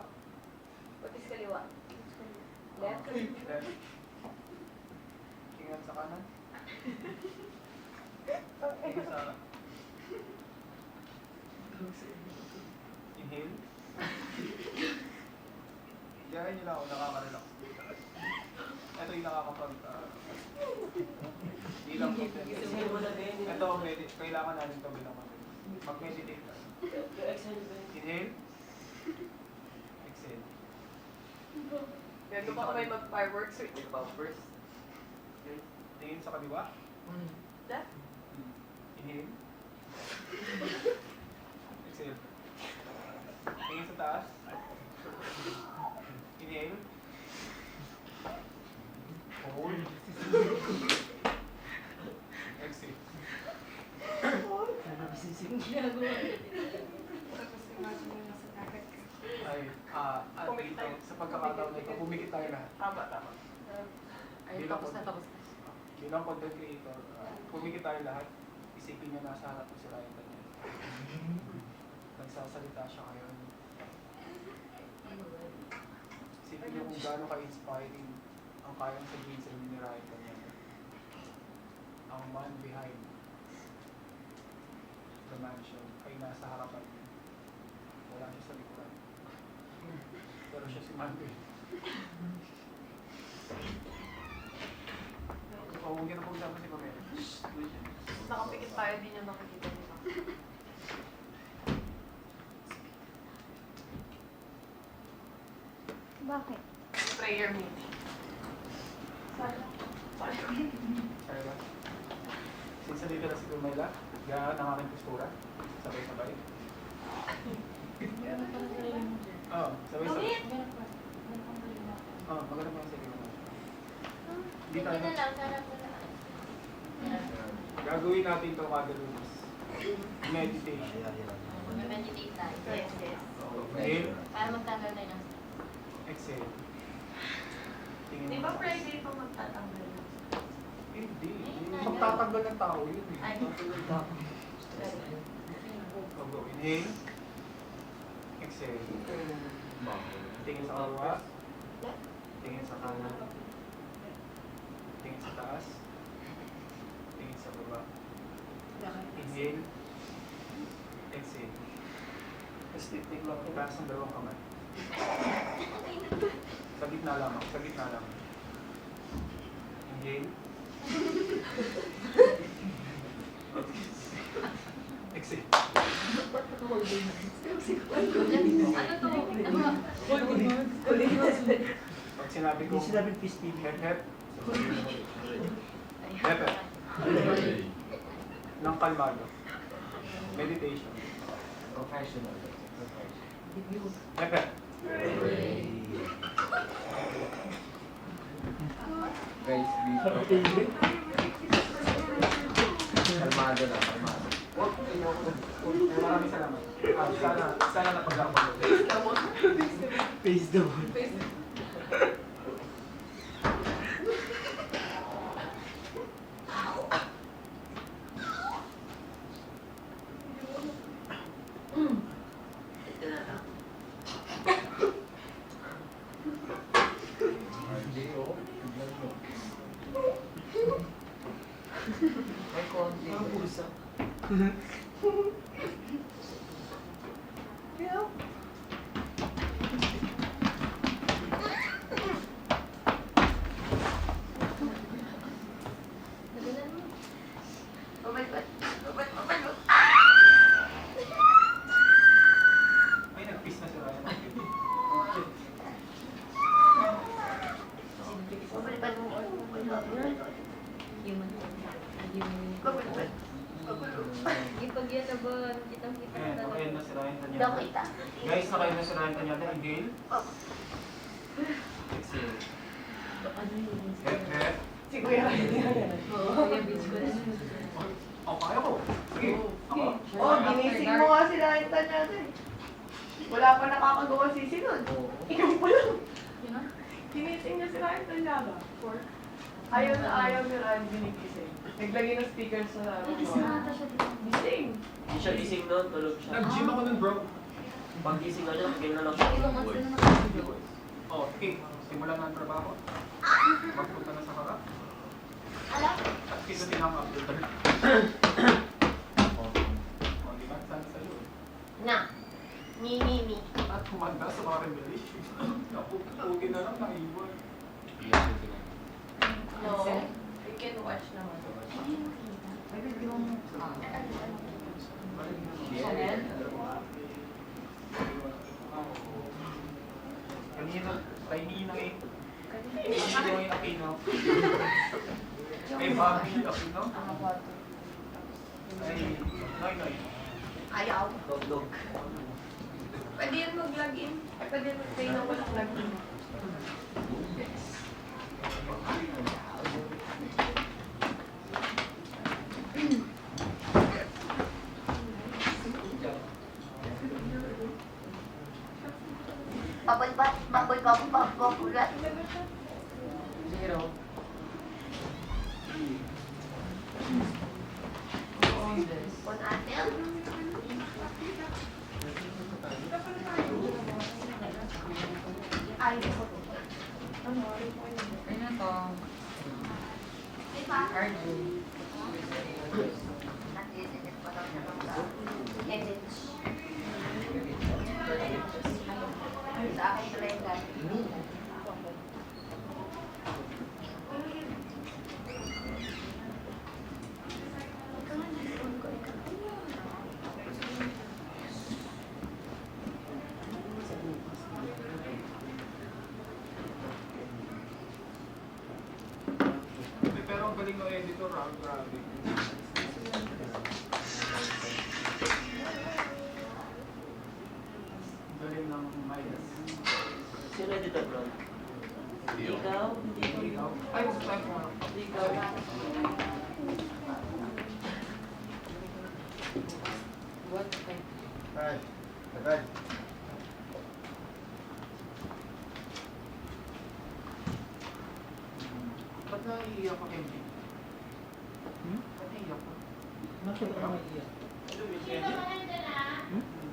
Patis kaliwa. Left. Left. Tingnan sa kanan. Tingnan sa... Inhale. Gayahin nyo lang ako, nakaka-relax. Ito yung nakakapag... bilang ito, kailangan natin ito bilang mag-meditate ka. Inhale. Exhale. Gando pa kami mag-fireworks with the bumpers. Okay. Tingin sa kaliwa. Left. Inhale. Exhale. Tingin sa taas. Inhale. Hold. Exhale. Ay, dito, sa pagkakataon na ito, pumikit tayo lahat. Tama. Ay, tapos na. Bilang content creator, pumikit tayo lahat. Isipin niya nasa harap ko si Ryan Daniel. Nagsasalita siya ngayon. Isipin niyo kung gaano ka-inspiring ang kayang sabihin sa inyo ni Ryan Daniel. Ang man behind the mansion ay nasa harapan niya. Wala siya sa likuran. Pero siya si Mandy. Huwag niyo na pag-usapan si Pamela. Nakapikit tayo, di niya makikita nila. Bakit? Prayer meeting. Kaya ba? Since dito na si Pamela, gaan ang aking postura. Sabay-sabay. Oo, sabay-sabay. Oo, maganda mo yung sige mo. Hindi tayo. Hindi na lang, sarap na lang. Gagawin natin ito kada lunes. Meditation. Mag-meditate tayo. Yes. Inhale, Para magtanggal tayo ng exhale. Tingin Di mo ba sa- Friday pa magtatanggal? Hindi. Magtatanggal ng tao yun eh. Ay, Go. Inhale. Exhale. Tingin sa kaliwa. Tingin sa kanan. Tingin sa taas. Tingin sa baba. Inhale. Exhale. Take lang. Itaas ang dalawang kamay. Sa gitna lamang. Sa gitna lang. Inhale. Exhale. Ano to? Pag sinabi ko, hep-hep, hep-hep. Nang kalmado. Meditation. Professional. Hep-hep. Guys, kalmado na, kalmado. Huwag kayo Maraming salamat. Sana napag-upload. Face the wall. May konti. Ang pusa. Ay, nag-piss na si Ryan. Ipag yan na ba? Kitang-kita Ayan, na okay talaga. na si Ryan Tanyada. Guys, nakain na si Ryan Tanyada. Inhale. Exhale. Head. Si Kuya Ryan yan. Kuya Beach ko na. Oh, kaya ko. Sige. Ako. Oh, ginising mo nga sila yung tanyada eh. Wala pa nakakagawa sisi nun. Ikaw pa lang. Ginising niya sila yung tanyada. Ayaw na ayaw ni Ryan ginigising. Naglagay ng speakers na Gising ata siya dito. Gising. Hindi siya gising noon, tulog siya. Nag-gym ako nun, bro. Pag gising na niya, bigyan na lang siya. Ilang months na naman. Oh, okay. Simulan na ang trabaho. Magpunta na sa harap. At pindutin ang uploader. Oh, di ba? Sana sa'yo. Na. Mi. At kumanda sa mga revelations. Napupugi na lang, naiwan. No. You can watch naman. Chanel? Kanina, kanina eh. Kanina yung Aquino. May Bobby Aquino. Ay, Noy. Ayaw. Dog. Pwede yan mag-login. Ay, pwede yan mag-play na walang login. Zero. Ano to? Arjun. Pero ang galing ng editor, grabe. Galing ng Midas. Sino editor, bro? Ikaw? Ikaw? Ay, huwag tayo kung ano. Ikaw. What? Right. Right. Ba't naiiyak ka, Kenji? Ba't naiiyak ka? Bakit ka naiiyak? Ano, si Kenji?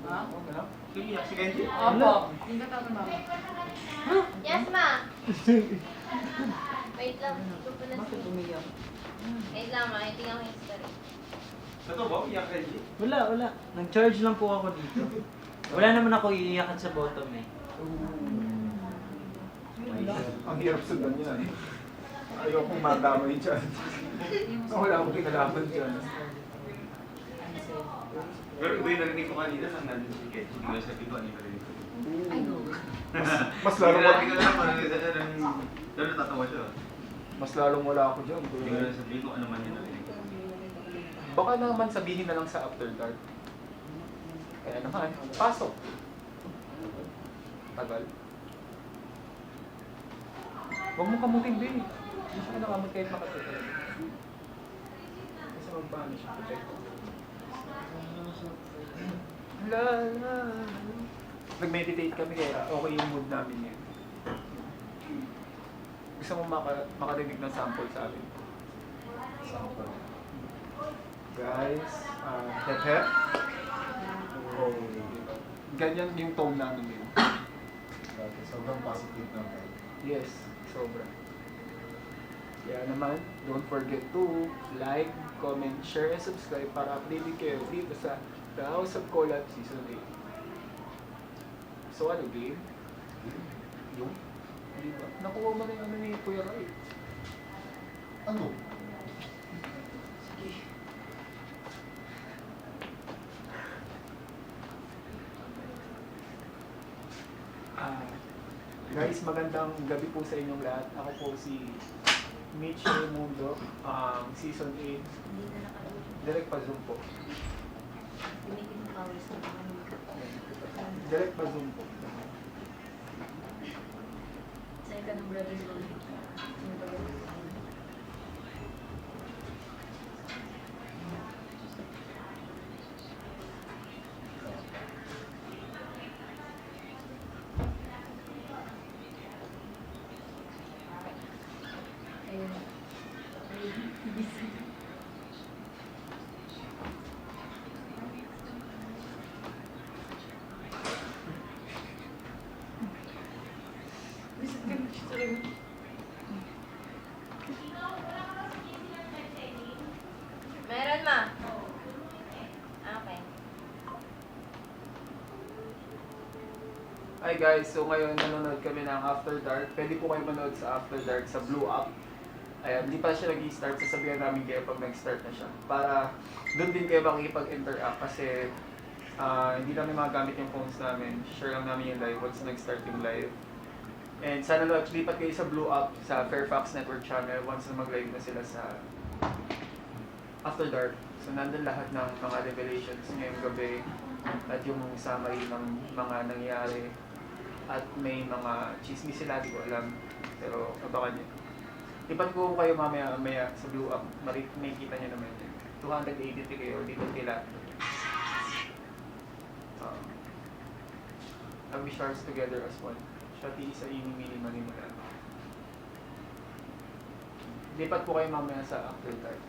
Ha? Okay lang? Sige, si Kenji? Opo. Hindi ka tatanong. Yes, ma. Wait lang. Ito pala Bakit si... umiyak? Wait lang, ma. Tingnan ko yung history. Totoo ba? Iyak, Kenji? Wala. Nag-charge lang po ako dito. Wala naman ako iiyakan sa bottom eh. Ang hirap sundan yan. Ayokong madamay dyan. Wala akong kinalaman dyan. Pero iba yung narinig ko kanina nang nandun si Kenji. Hindi ko sabi ko ano yung narinig ko. Mas lalo Grabe ko lang, parang lalo natatawa siya. Mas lalong wala ako dyan. Hindi ko lang sabihin kung ano man yung narinig ko. Baka naman sabihin na lang sa after dark. Kaya naman, pasok. Tagal. Huwag mong kamutin, babe. Hindi siya kinakamot kahit makatutulog. Kasi magbano siya, protect. La la. Nag-meditate kami kaya okay yung mood namin yun. Gusto mo makarinig ng sample sa atin? Sample. Guys, hep hep. Oh, Ganyan yung tone namin yun. okay. Sobrang positive naman. Yes, sobra. Kaya naman, don't forget to like, comment, share, and subscribe para updated kayo dito sa The House of Collab Season 8. So ano, game? Yung? Di ba? Nakuha mo na yung ano ni Kuya Rai. Ano? Guys, magandang gabi po sa inyong lahat. Ako po si Mitch Raimundo, Season 8. Hindi na nakalaot. Direct pa Zoom po. Tinitin ng powers na mga Direct pa Zoom po. Sa'yo ka ng brother mo. Ayun. Meron ma. Okay. Hi guys, so ngayon nanonood kami ng After Dark. Pwede po kayo manood sa After Dark sa Blue Up. Ayan, hindi pa siya nag-i-start. Sasabihan namin kayo pag nag-start na siya. Para doon din kayo makikipag-interact kasi hindi namin magagamit yung phones namin. Share lang namin yung live once nag-start yung live. And sana lipat kayo sa Blue Up, sa Fairfax Network Channel once na mag-live na sila sa After Dark. So nandun lahat ng mga revelations ngayong gabi at yung summary ng mga nangyari at may mga chismis sila, di ko alam. Pero abangan nyo. Lipat ko kayo mamaya sa Blue Up. May kita nyo naman yun. 280 kayo dito kila. Ang we stars together as one. Shati isa ini mini manimula. Lipat po kayo mamaya sa After Dark.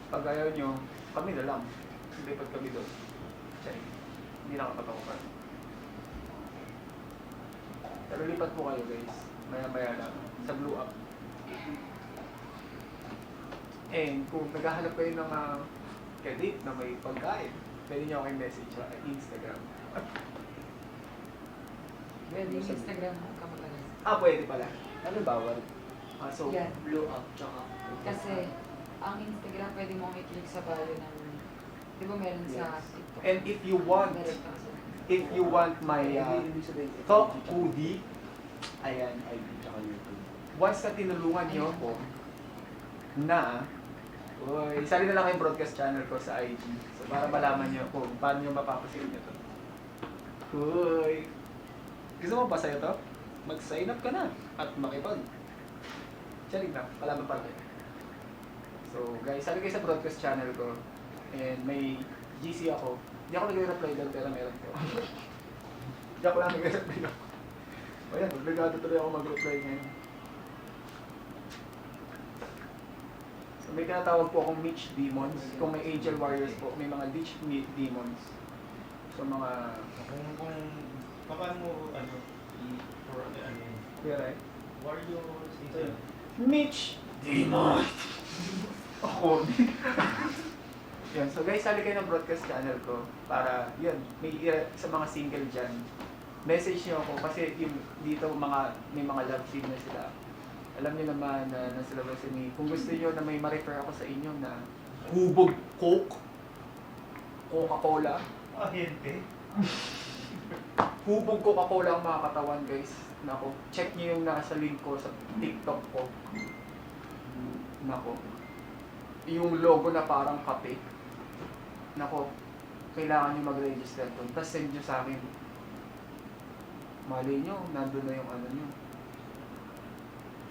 Pag ayaw nyo, kami na lang. Lipat kami doon. Check. Hindi nakakatawakan. Pero lipat po kayo guys. Maya-maya lang. Sa Blue Up. And kung naghahanap kayo ng credit na may pagkain, pwede nyo ako message sa Instagram. Pwede yung Instagram ka magaling. Pwede pala. Ano bawal? So, Yan. Blue Up, tsaka. Kasi, ang Instagram pwede mong i-click sa bio ng, di ba meron sa Yes. TikTok? And if you want my talk hoodie, ayan, ID tsaka YouTube. once na tinulungan nyo ako na, isa rin na lang kayong broadcast channel ko sa IG. So, para malaman nyo kung paano nyo mapapasil nyo to. Uy! Gusto mo ba sa'yo to? Mag-sign up ka na at makipag. Charing na, kalaban pa rin. So, guys, sabi kayo sa broadcast channel ko and may GC ako. Hindi ako nag-reply doon pero meron ko. Hindi ako lang nag-reply doon. O yan, obligado tuloy ako mag-reply ngayon. So, may tinatawag po akong Mitch Demons. Kung may Angel Warriors po, may mga Ditch Demons. So, mga... Kung paano mo, Kaya right? Warriors, ito yun. Mitch Demons! Ako. Yan, so guys, sali kayo ng broadcast channel ko para, yun, may sa mga single dyan. Message nyo ako kasi yung dito may mga love team na sila. Alam niyo naman na nasa labas ni kung gusto niyo na may ma-refer ako sa inyo na hubog Coke, Coca-Cola. Hente. Hubog Coca-Cola ang mga katawan, guys. Nako, check niyo yung nasa link ko sa TikTok ko. Nako. Yung logo na parang kape. Nako, kailangan nyo mag-register doon. Tapos send nyo sa akin. Mali nyo, nandun na yung ano nyo.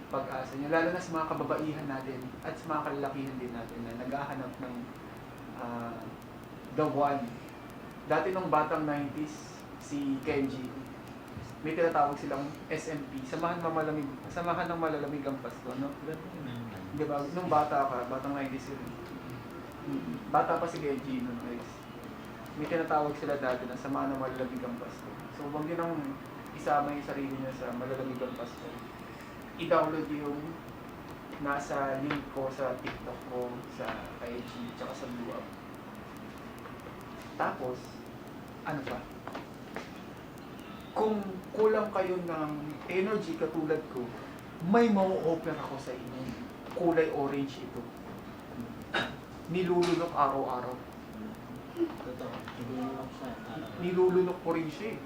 Pag-asa nyo. Lalo na sa mga kababaihan natin at sa mga kalalakihan din natin na naghahanap ng The One. Dati nung batang 90s, si Kenji, may tinatawag silang SMP, samahan ng malalamig ang Pasko, no? Di ba? Nung bata ka, batang 90s yun. Bata pa si Kenji nun, guys. May tinatawag sila dati na samahan ng malalamig ang Pasko. So, huwag yun ang isama yung sarili niya sa malalamig ang Pasko. I-download yung nasa link ko sa TikTok ko, sa IG, tsaka sa Blue App. Tapos, ano pa? Kung kulang kayo ng energy katulad ko, may mau-offer ako sa inyo. Kulay orange ito. Nilulunok araw-araw. Nilulunok ko rin siya eh.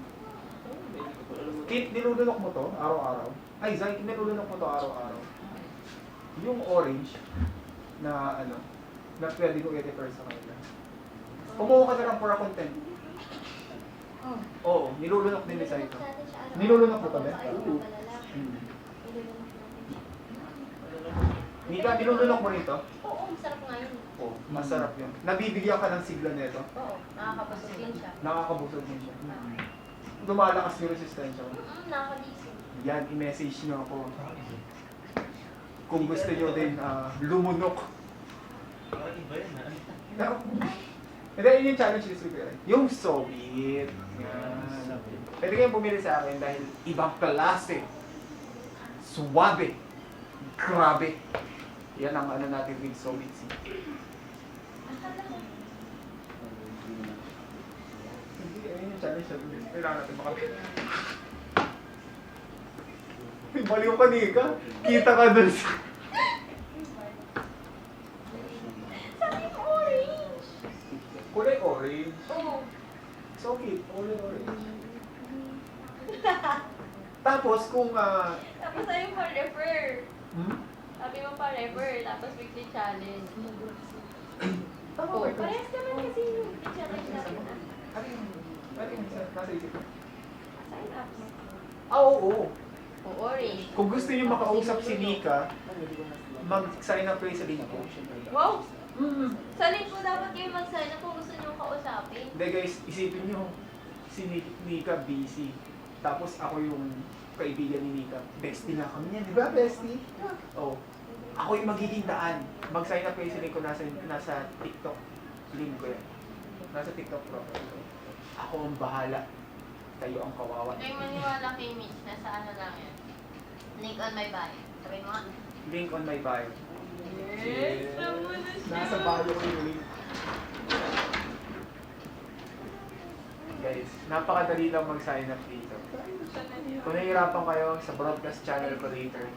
Kit, nilulunok mo to araw-araw? Ay, Zay, nilulunok mo to araw-araw. Yung orange na ano, na pwede ko i-refer sa kanila. Kumuha ka na lang for a content. Oo, nilulunok din ni Zay ito. Nilulunok mo to, Ben? Nika, nilulunok mo rito? Oo, masarap nga yun. Oo, masarap yun. Nabibigyan ka ng sigla nito? Oo, nakakabusog din siya. Nakakabusog din siya. Lumalakas yung resistensya mo. Nakakalising. Yan, i-message nyo ako. Kung gusto nyo din lumunok. Hindi, yun yung challenge this week. Yung Soviet. Yan. Pwede kayong bumili sa akin dahil ibang klase. Suwabe. Grabe. Yan ang ano natin with Soviet Sea. Hindi, ayun yung challenge natin. Kailangan natin makapit. May baliw ka, Nika. Kita ka dun sa... Sabi ko orange. Kulay orange. Oo. So cute. Kulay orange. Tapos kung... Tapos sabi mo forever. Sabi mo forever, tapos weekly challenge. Tama Oo, ba ito? parehas naman kasi yung weekly challenge natin. Ano yung nasa isip ko? Sign up. Oo. O orange. Kung gusto niyo makausap si Nika, mag-sign up kayo sa link ko. Wow! Sa link ko dapat kayo mag-sign up kung gusto niyo kausapin. Hindi guys, isipin niyo si Nika busy. Tapos ako yung kaibigan ni Nika. Bestie na kami niyan, di ba bestie? Oo. Ako yung magiging daan. Mag-sign up kayo sa link ko, nasa TikTok. Link ko yan. Nasa TikTok profile ko. Ako ang bahala. Tayo ang kawawa. Huwag maniwala kay Mitch, nasa ano lang yan. Link on my bio. Sabi mo nga. Link on my bio. Yes! Tama na siya! Nasa bio ko yung link. Guys, napakadali lang mag-sign up dito. Kung nahihirapan kayo sa broadcast channel ko later,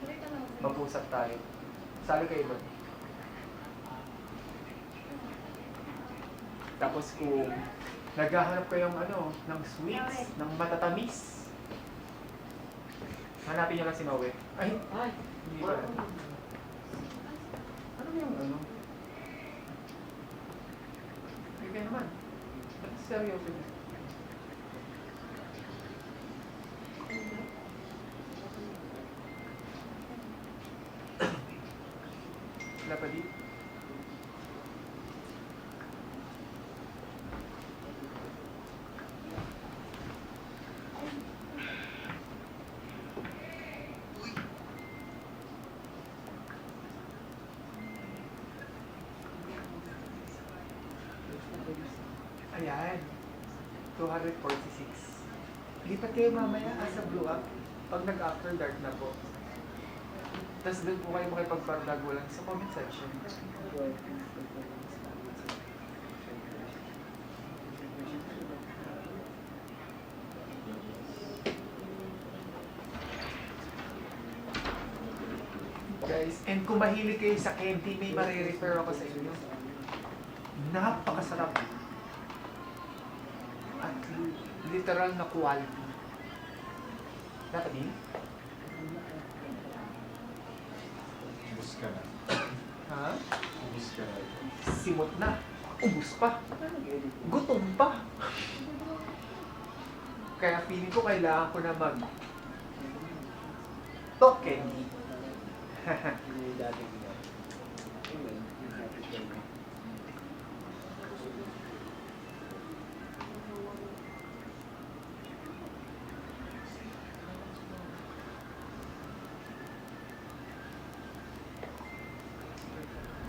mag-usap tayo. Sali kayo doon. Tapos kung naghahanap kayong ng sweets, ng matatamis, hanapin nyo lang si Noe. Ay! Hindi ba? Ano yung ano? Hindi naman. Ba't seryoso niya? Wala pa dito? Ayan. 246. Lipat kayo mamaya sa Blue App pag nag-after dark na po. Tapos doon po kayo makipagpardagulan sa comment section. Guys, and kung mahilig kayo sa candy, may marirefer ako sa inyo. Napakasarap. At literal na quality. Dapat din? Ubus ka na. Ha? Ubus ka na. Simot na. Ubus pa. Gutom pa. Kaya feeling ko kailangan ko na mag talk candy.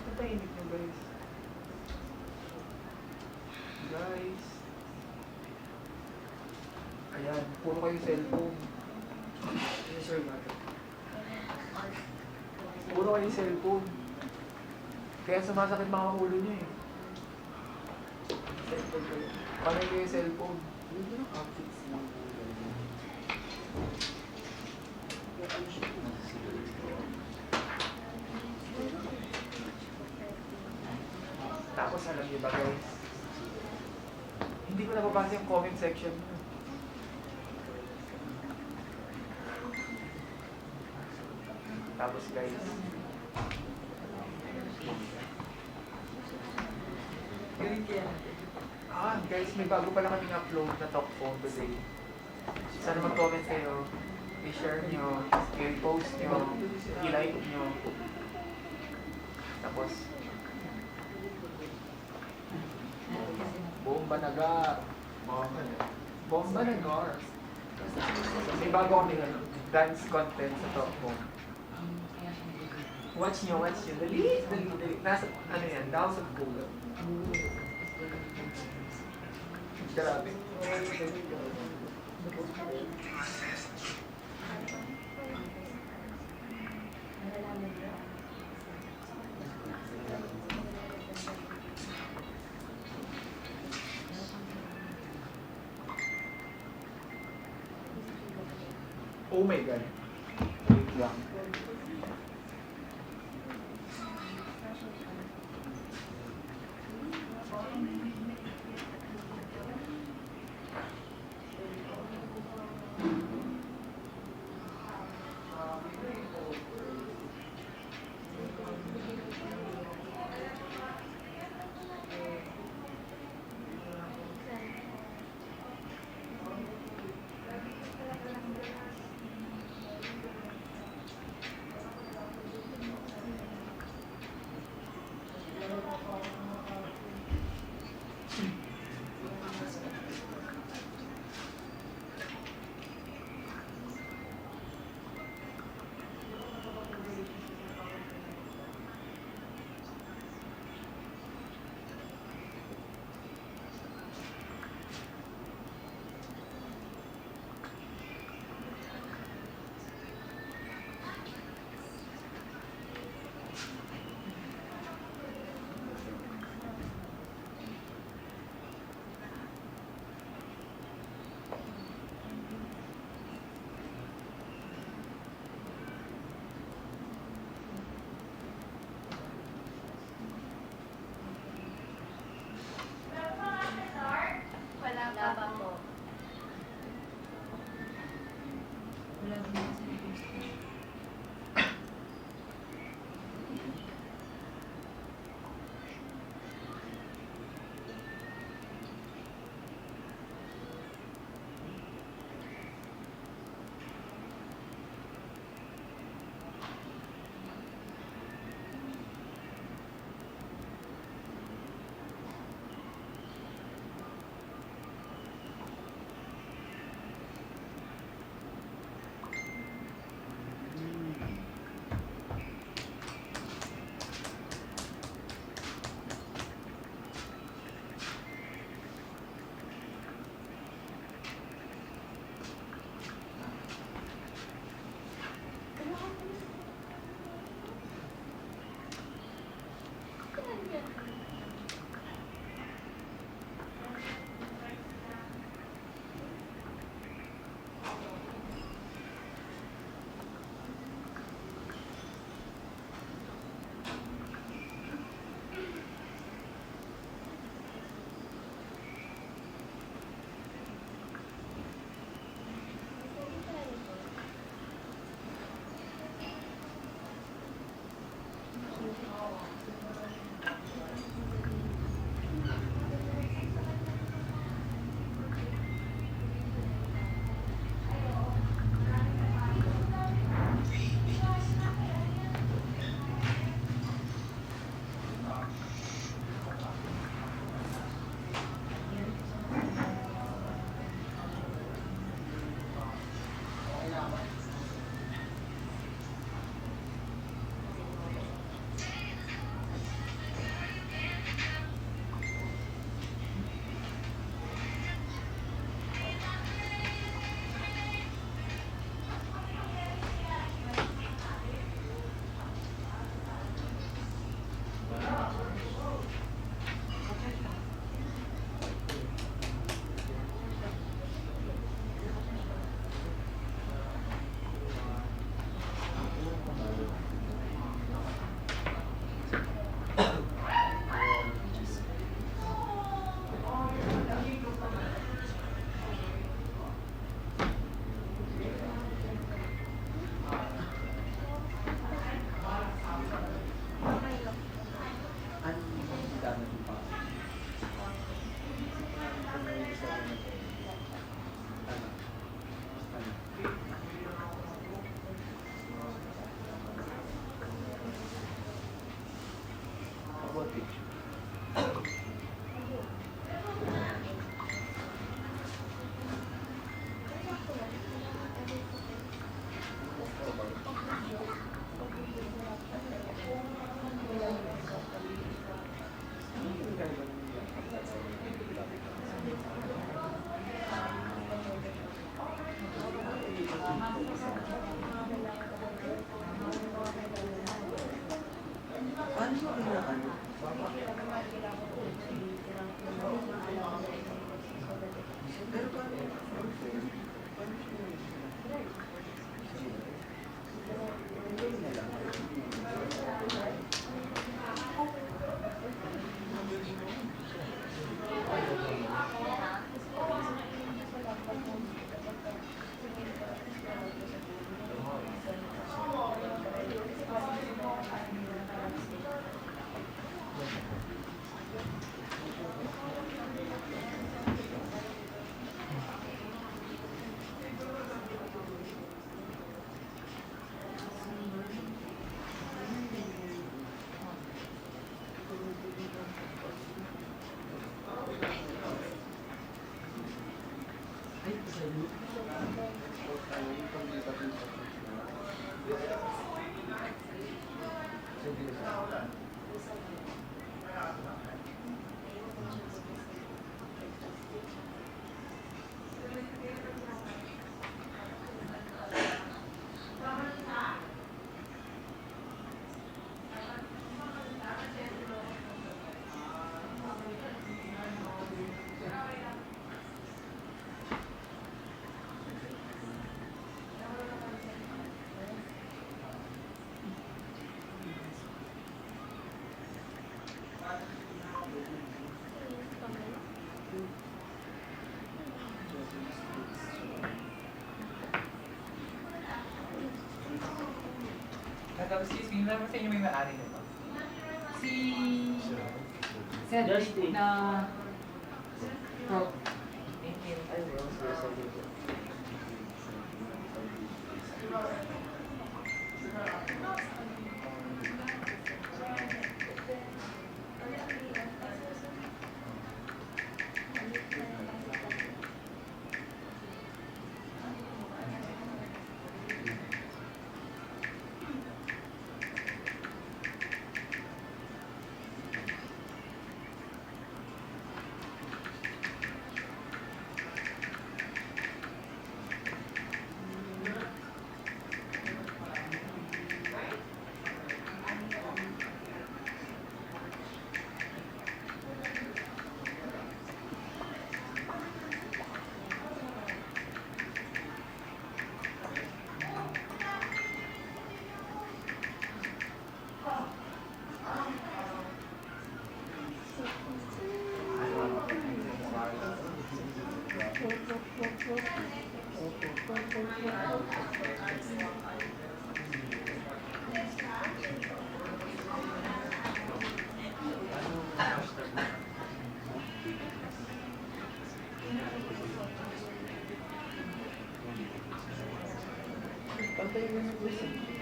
Natahimik nyo guys. Guys. Ayan, puro kayo cellphone. Yes, sir, bakit? Puro kayo cellphone. Kaya sumasakit mga ulo niyo eh. Cellphone ko. Panay kayo cellphone. Tapos alam niyo ba guys, hindi ko nababasa yung comment section niyo. Tapos guys, guys, may bago pala kaming upload na talk phone today. Sana mag-comment kayo, i-share nyo, i-post nyo, i-like nyo. Tapos, Bomba Nagar. Bomba Nagar. May bago kaming dance content sa talk phone. Watch nyo. Dali. Nasa, ano yan, House of Gold. Grabe. Oh my God. Wait lang. Tapos excuse me, naman sa inyo may may-ari nito. Si Cedric na broke. Thank you.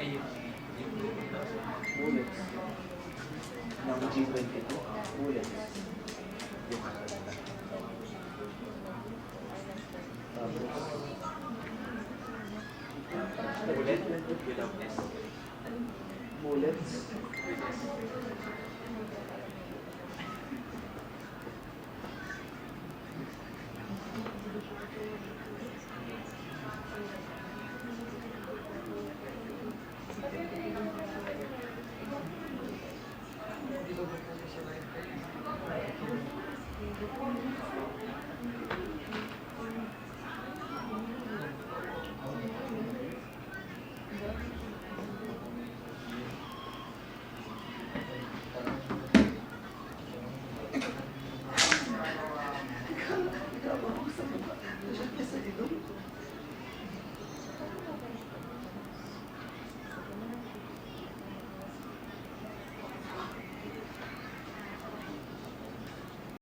Ayun. Bullets. Ng G22. Bullets. Bullet without S. Bullets.